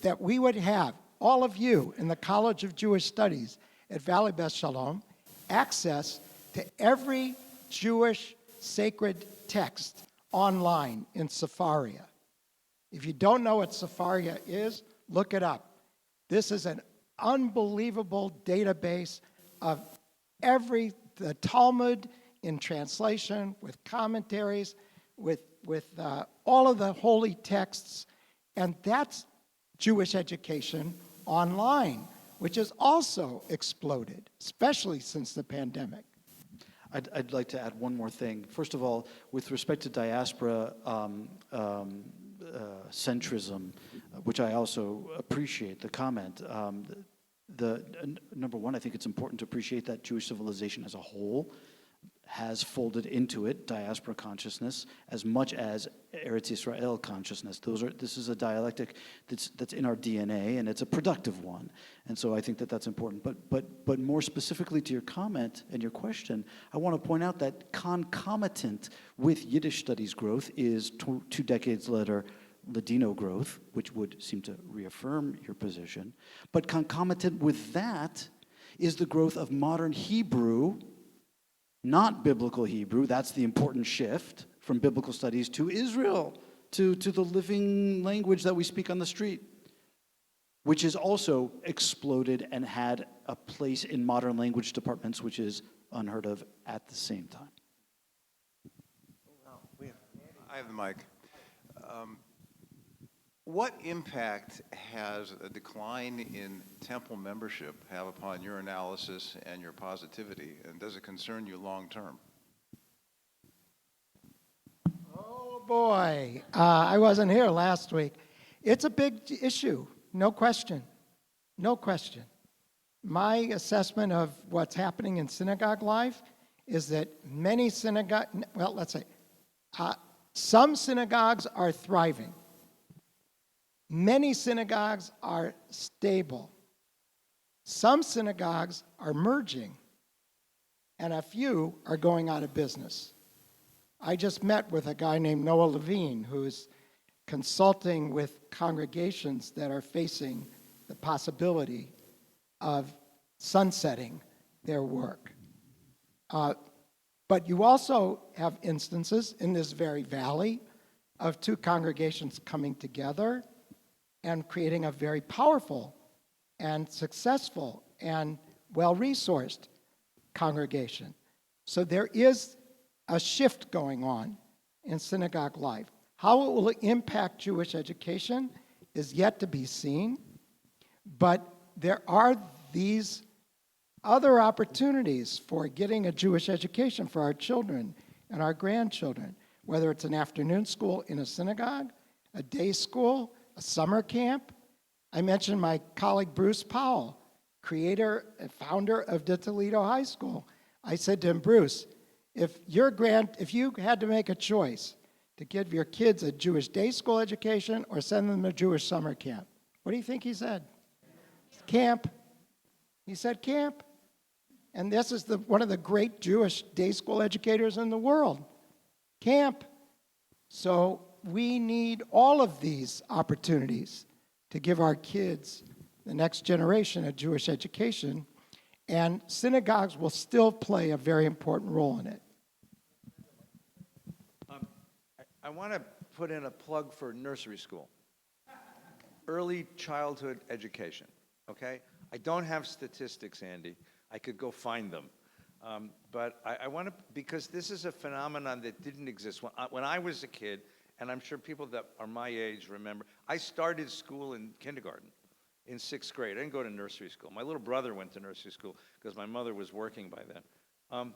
that we would have, all of you in the College of Jewish Studies at Valley Beth Shalom, access to every Jewish sacred text online in Sefaria. If you don't know what Sefaria is, look it up. This is an unbelievable database of the Talmud in translation, with commentaries, with all of the holy texts, and that's Jewish education online, which has also exploded, especially since the pandemic. I'd like to add one more thing. First of all, with respect to diaspora centrism, which I also appreciate the comment. Number one, I think it's important to appreciate that Jewish civilization as a whole has folded into it diaspora consciousness as much as Eretz Israel consciousness. This is a dialectic that's in our DNA, and it's a productive one. And so I think that's important. But more specifically to your comment and your question, I want to point out that concomitant with Yiddish studies growth is 2 decades later Ladino growth, which would seem to reaffirm your position. But concomitant with that is the growth of modern Hebrew, not biblical Hebrew. That's the important shift from biblical studies to Israel, to the living language that we speak on the street, which has also exploded and had a place in modern language departments, which is unheard of at the same time. I have the mic. What impact has a decline in temple membership have upon your analysis and your positivity, and does it concern you long term? Oh boy, I wasn't here last week. It's a big issue, no question, no question. My assessment of what's happening in synagogue life is that some synagogues are thriving. Many synagogues are stable. Some synagogues are merging, and a few are going out of business. I just met with a guy named Noah Levine, who's consulting with congregations that are facing the possibility of sunsetting their work. But you also have instances in this very valley of two congregations coming together and creating a very powerful and successful and well-resourced congregation. So there is a shift going on in synagogue life. How it will impact Jewish education is yet to be seen, but there are these other opportunities for getting a Jewish education for our children and our grandchildren, whether it's an afternoon school in a synagogue, a day school, a summer camp. I mentioned my colleague Bruce Powell, creator and founder of De Toledo High School. I said to him, Bruce, if you had to make a choice to give your kids a Jewish day school education or send them to a Jewish summer camp, what do you think he said? Camp. He said camp. And this is one of the great Jewish day school educators in the world. Camp. So we need all of these opportunities to give our kids, the next generation, a Jewish education, and synagogues will still play a very important role in it. I want to put in a plug for nursery school, early childhood education, okay? I don't have statistics, Andy. I could go find them. But I want to, because this is a phenomenon that didn't exist. When I was a kid, and I'm sure people that are my age remember, I started school in kindergarten in 6th grade. I didn't go to nursery school. My little brother went to nursery school because my mother was working by then.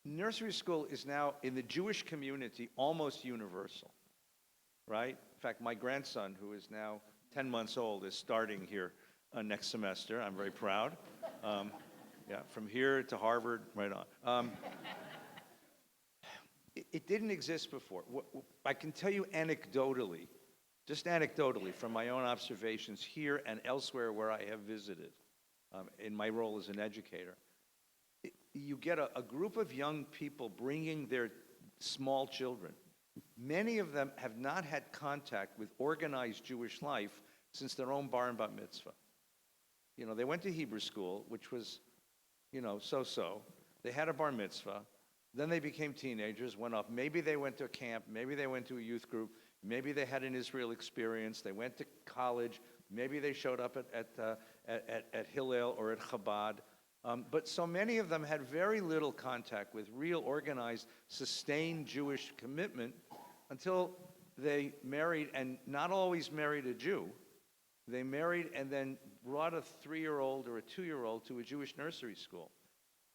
Nursery school is now, in the Jewish community, almost universal, right? In fact, my grandson, who is now 10 months old, is starting here next semester. I'm very proud. Yeah, from here to Harvard, right on. It didn't exist before. I can tell you anecdotally, just anecdotally, from my own observations here and elsewhere where I have visited in my role as an educator, you get a group of young people bringing their small children. Many of them have not had contact with organized Jewish life since their own bar and bat mitzvah. You know, they went to Hebrew school, which was, you know, so-so. They had a bar mitzvah. Then they became teenagers, went off. Maybe they went to a camp. Maybe they went to a youth group. Maybe they had an Israel experience. They went to college. Maybe they showed up at Hillel or at Chabad. But so many of them had very little contact with real organized, sustained Jewish commitment until they married, and not always married a Jew. They married and then brought a 3-year-old or a 2-year-old to a Jewish nursery school.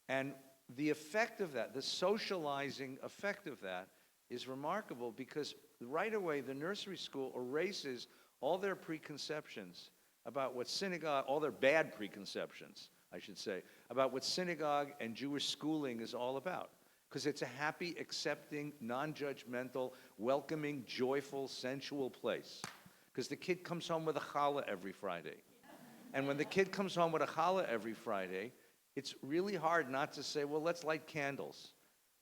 And the effect of that, the socializing effect of that, is remarkable because right away the nursery school erases all their preconceptions about what synagogue, all their bad preconceptions, I should say, about what synagogue and Jewish schooling is all about. Because it's a happy, accepting, non-judgmental, welcoming, joyful, sensual place. Because the kid comes home with a challah every Friday. And when the kid comes home with a challah every Friday, it's really hard not to say, well, let's light candles,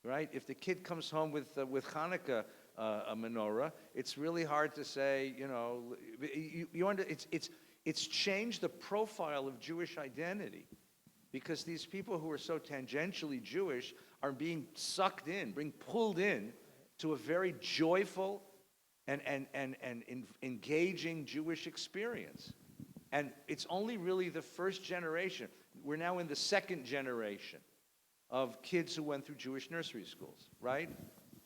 right? If the kid comes home with Hanukkah a menorah, it's really hard to say, you know, it's changed the profile of Jewish identity because these people who are so tangentially Jewish are being sucked in, being pulled in to a very joyful and engaging Jewish experience. And it's only really the first generation. We're now in the second generation of kids who went through Jewish nursery schools, right?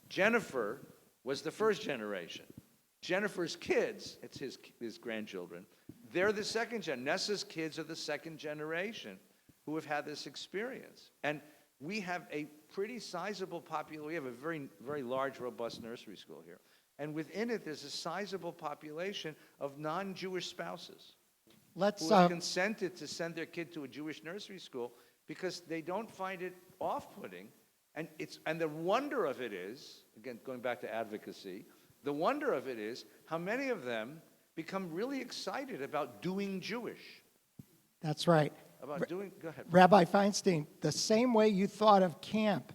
Jennifer was the first generation. Jennifer's kids, it's his grandchildren, they're the second gen. Nessa's kids are the second generation who have had this experience. And we have a pretty sizable population. We have a very, very large, robust nursery school here. And within it, there's a sizable population of non-Jewish spouses who have consented to send their kid to a Jewish nursery school because they don't find it off-putting. And the wonder of it is, again, going back to advocacy, the wonder of it is how many of them become really excited about doing Jewish. That's right. Go ahead. Rabbi Feinstein, the same way you thought of camp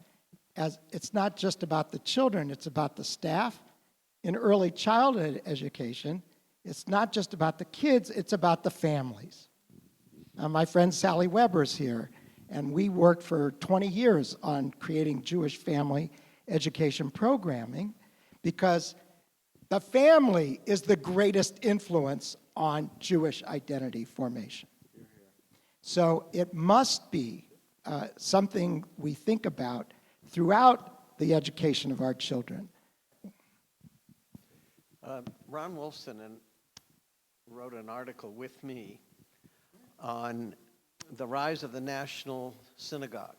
as it's not just about the children, it's about the staff. In early childhood education, it's not just about the kids, it's about the families. My friend Sally Weber's here, And we worked for 20 years on creating Jewish family education programming because the family is the greatest influence on Jewish identity formation. So it must be something we think about throughout the education of our children. Ron Wolfson wrote an article with me on the rise of the National Synagogue.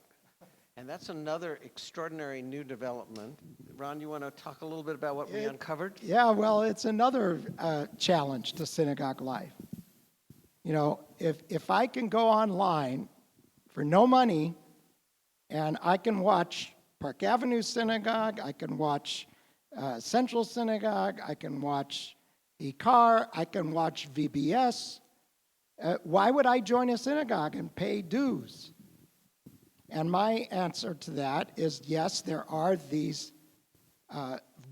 And that's another extraordinary new development. Ron, you want to talk a little bit about what we uncovered? Yeah, well, it's another challenge to synagogue life. You know, if I can go online for no money and I can watch Park Avenue Synagogue, I can watch Central Synagogue, I can watch IKAR, I can watch VBS, why would I join a synagogue and pay dues? And my answer to that is yes, there are these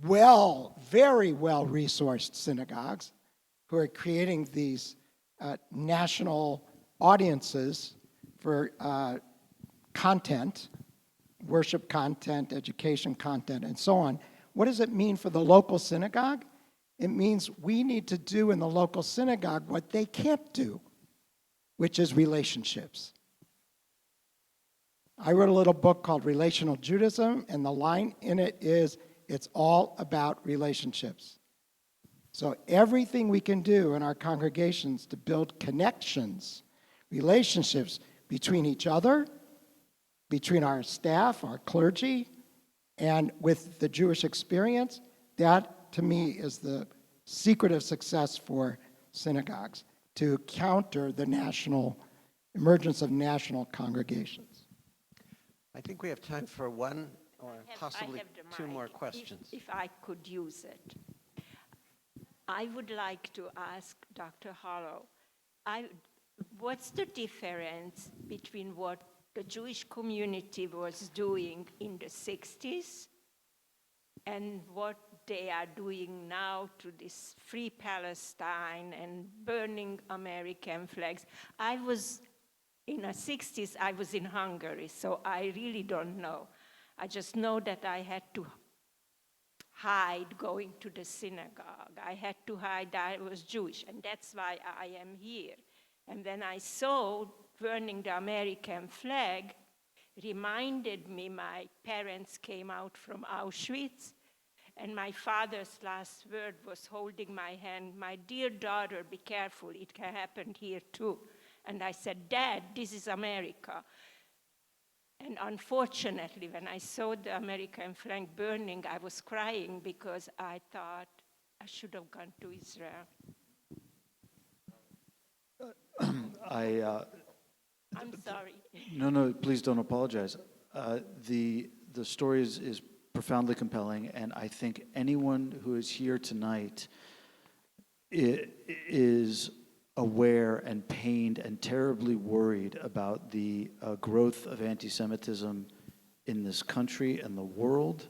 very well-resourced synagogues who are creating these national audiences for content, worship content, education content, and so on. What does it mean for the local synagogue? It means we need to do in the local synagogue what they can't do, which is relationships. I wrote a little book called Relational Judaism, and the line in it is, it's all about relationships. So everything we can do in our congregations to build connections, relationships between each other, between our staff, our clergy, and with the Jewish experience, that to me is the secret of success for synagogues, to counter the emergence of national congregations. I think we have time for one or possibly I have the two mic, more questions. If I could use it. I would like to ask Dr. Hollow, what's the difference between what the Jewish community was doing in the 60s and what they are doing now to this Free Palestine and burning American flags? In the 60s, I was in Hungary, so I really don't know. I just know that I had to hide going to the synagogue. I had to hide I was Jewish, and that's why I am here. And when I saw burning the American flag, reminded me my parents came out from Auschwitz, and my father's last word was holding my hand, "My dear daughter, be careful, it can happen here too." And I said, "Dad, this is America." And unfortunately, when I saw the American flag burning, I was crying because I thought I should have gone to Israel. I'm sorry. No, please don't apologize. The story is profoundly compelling, and I think anyone who is here tonight is aware and pained and terribly worried about the growth of anti-Semitism in this country and the world,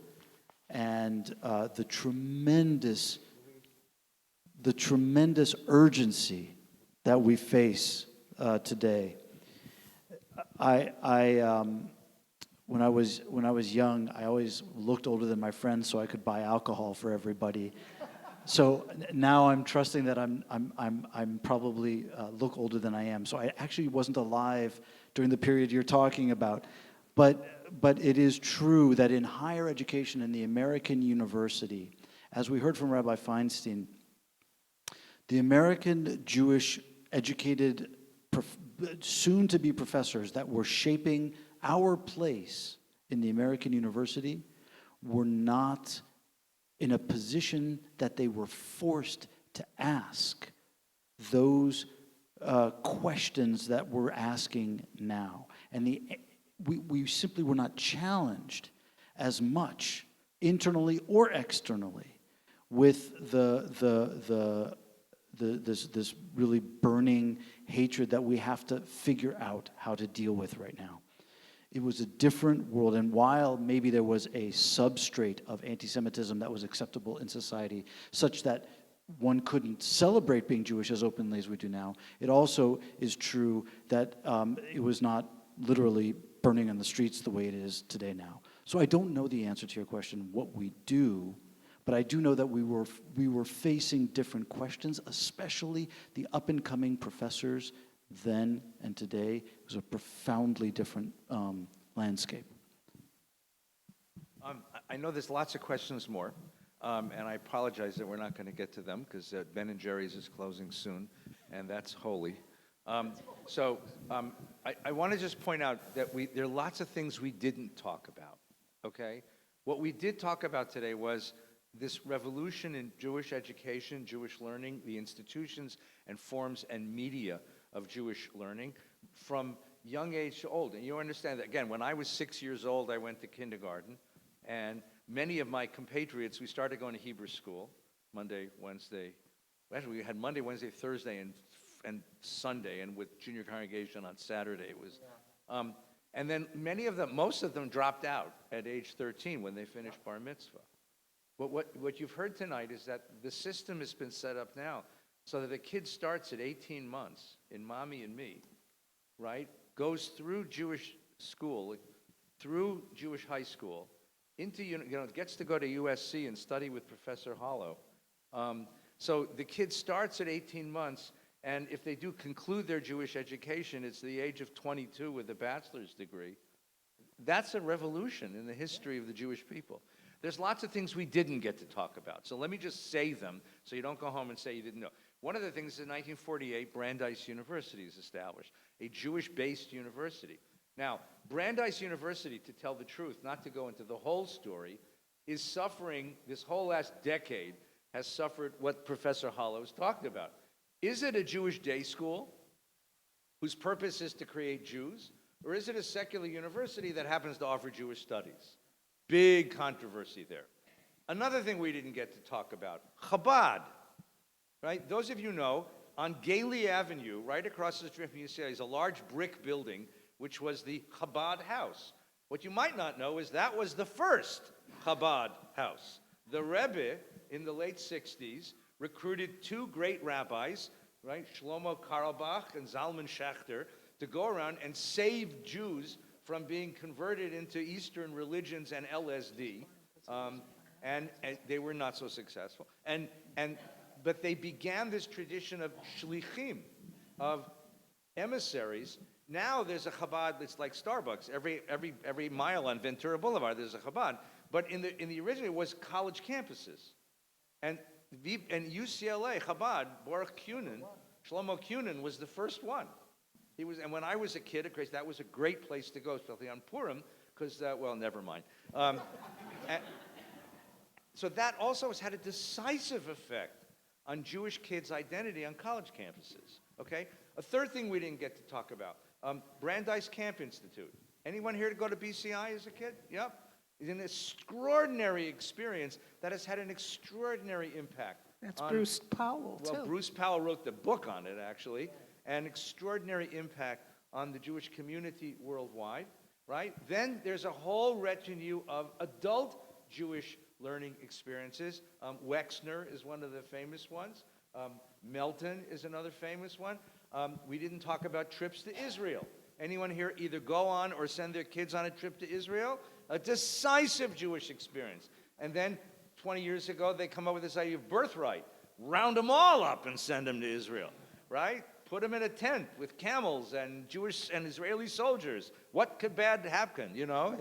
and the tremendous urgency that we face today. When I was young, I always looked older than my friends so I could buy alcohol for everybody. So now I'm trusting that I'm probably look older than I am. So I actually wasn't alive during the period you're talking about. But it is true that in higher education in the American university, as we heard from Rabbi Feinstein, the American Jewish educated soon-to-be professors that were shaping our place in the American university were not in a position that they were forced to ask those questions that we're asking now. And we simply were not challenged as much internally or externally with this really burning hatred that we have to figure out how to deal with right now. It was a different world, and while maybe there was a substrate of anti-Semitism that was acceptable in society, such that one couldn't celebrate being Jewish as openly as we do now, it also is true that it was not literally burning on the streets the way it is today now. So I don't know the answer to your question, what we do, but I do know that we were facing different questions, especially the up-and-coming professors then and today. It was a profoundly different landscape. I know there's lots of questions more, and I apologize that we're not going to get to them because Ben & Jerry's is closing soon, and that's holy. I want to just point out that there are lots of things we didn't talk about, okay? What we did talk about today was this revolution in Jewish education, Jewish learning, the institutions and forms and media of Jewish learning from young age to old. And you understand that, again, when I was 6 years old, I went to kindergarten, and many of my compatriots, we started going to Hebrew school, Monday, Wednesday. Actually, we had Monday, Wednesday, Thursday, and Sunday, and with junior congregation on Saturday. It was, and then most of them dropped out at age 13 when they finished bar mitzvah. But what you've heard tonight is that the system has been set up now so that a kid starts at 18 months in Mommy and Me, right? Goes through Jewish school, through Jewish high school, gets to go to USC and study with Professor Hollow. So the kid starts at 18 months, and if they do conclude their Jewish education, it's the age of 22 with a bachelor's degree. That's a revolution in the history of the Jewish people. There's lots of things we didn't get to talk about, so let me just say them so you don't go home and say you didn't know. One of the things in 1948, Brandeis University is established, a Jewish-based university. Now, Brandeis University, to tell the truth, not to go into the whole story, is suffering, this whole last decade, has suffered what Professor Hollows talked about. Is it a Jewish day school whose purpose is to create Jews, or is it a secular university that happens to offer Jewish studies? Big controversy there. Another thing we didn't get to talk about, Chabad, right? Those of you know, on Gailey Avenue, right across the street from UCLA, is a large brick building, which was the Chabad house. What you might not know is that was the first Chabad house. The Rebbe, in the late 60s, recruited two great rabbis, right, Shlomo Carlebach and Zalman Schachter, to go around and save Jews from being converted into Eastern religions and LSD, and they were not so successful. But they began this tradition of shlichim, of emissaries. Now there's a Chabad that's like Starbucks. Every mile on Ventura Boulevard there's a Chabad. But in the original it was college campuses, and UCLA Chabad, Baruch Kunin, Shlomo Kunin was the first one. And when I was a kid, of course, that was a great place to go, especially on Purim, because, well, never mind. So that also has had a decisive effect on Jewish kids' identity on college campuses, okay? A third thing we didn't get to talk about, Brandeis Camp Institute. Anyone here to go to BCI as a kid? Yep. It's an extraordinary experience that has had an extraordinary impact. That's Bruce Powell, too. Well, Bruce Powell wrote the book on it, actually. An extraordinary impact on the Jewish community worldwide, right? Then there's a whole retinue of adult Jewish learning experiences. Wexner is one of the famous ones. Melton is another famous one. We didn't talk about trips to Israel. Anyone here either go on or send their kids on a trip to Israel? A decisive Jewish experience. And then 20 years ago, they come up with this idea of birthright. Round them all up and send them to Israel, right? Put them in a tent with camels and Jewish and Israeli soldiers. What could bad happen, you know?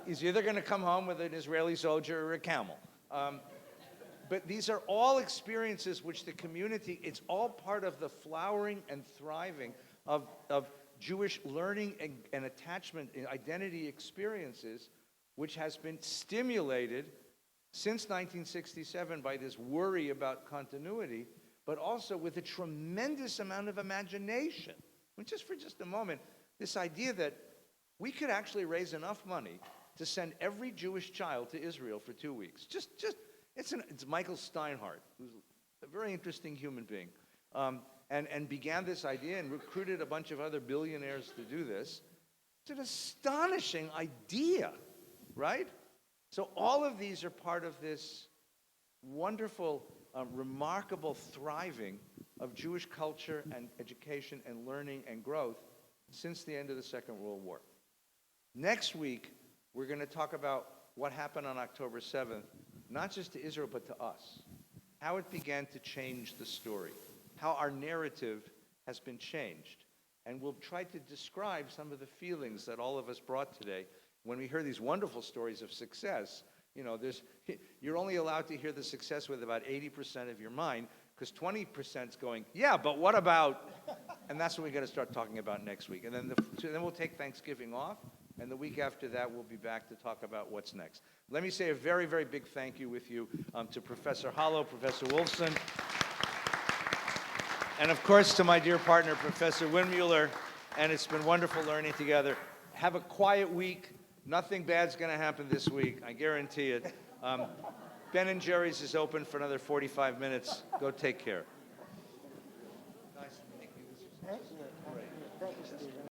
He's either going to come home with an Israeli soldier or a camel. But these are all experiences which the community, it's all part of the flowering and thriving of Jewish learning and attachment and identity experiences, which has been stimulated since 1967 by this worry about continuity, but also with a tremendous amount of imagination. I mean, just for just a moment, this idea that we could actually raise enough money to send every Jewish child to Israel for 2 weeks. It's Michael Steinhardt, who's a very interesting human being, and began this idea and recruited a bunch of other billionaires to do this. It's an astonishing idea, right? So all of these are part of this wonderful, remarkable thriving of Jewish culture and education and learning and growth since the end of the Second World War. Next week, we're going to talk about what happened on October 7th, not just to Israel, but to us. How it began to change the story, how our narrative has been changed. And we'll try to describe some of the feelings that all of us brought today when we hear these wonderful stories of success. You know, you're only allowed to hear the success with about 80% of your mind, because 20% is going, yeah, but what about? And that's what we're going to start talking about next week. And then, then we'll take Thanksgiving off, and the week after that, we'll be back to talk about what's next. Let me say a very, very big thank you with you to Professor Hollow, Professor Wolfson, and of course to my dear partner, Professor Windmuller, and it's been wonderful learning together. Have a quiet week. Nothing bad's going to happen this week, I guarantee it. Ben & Jerry's is open for another 45 minutes. Go take care.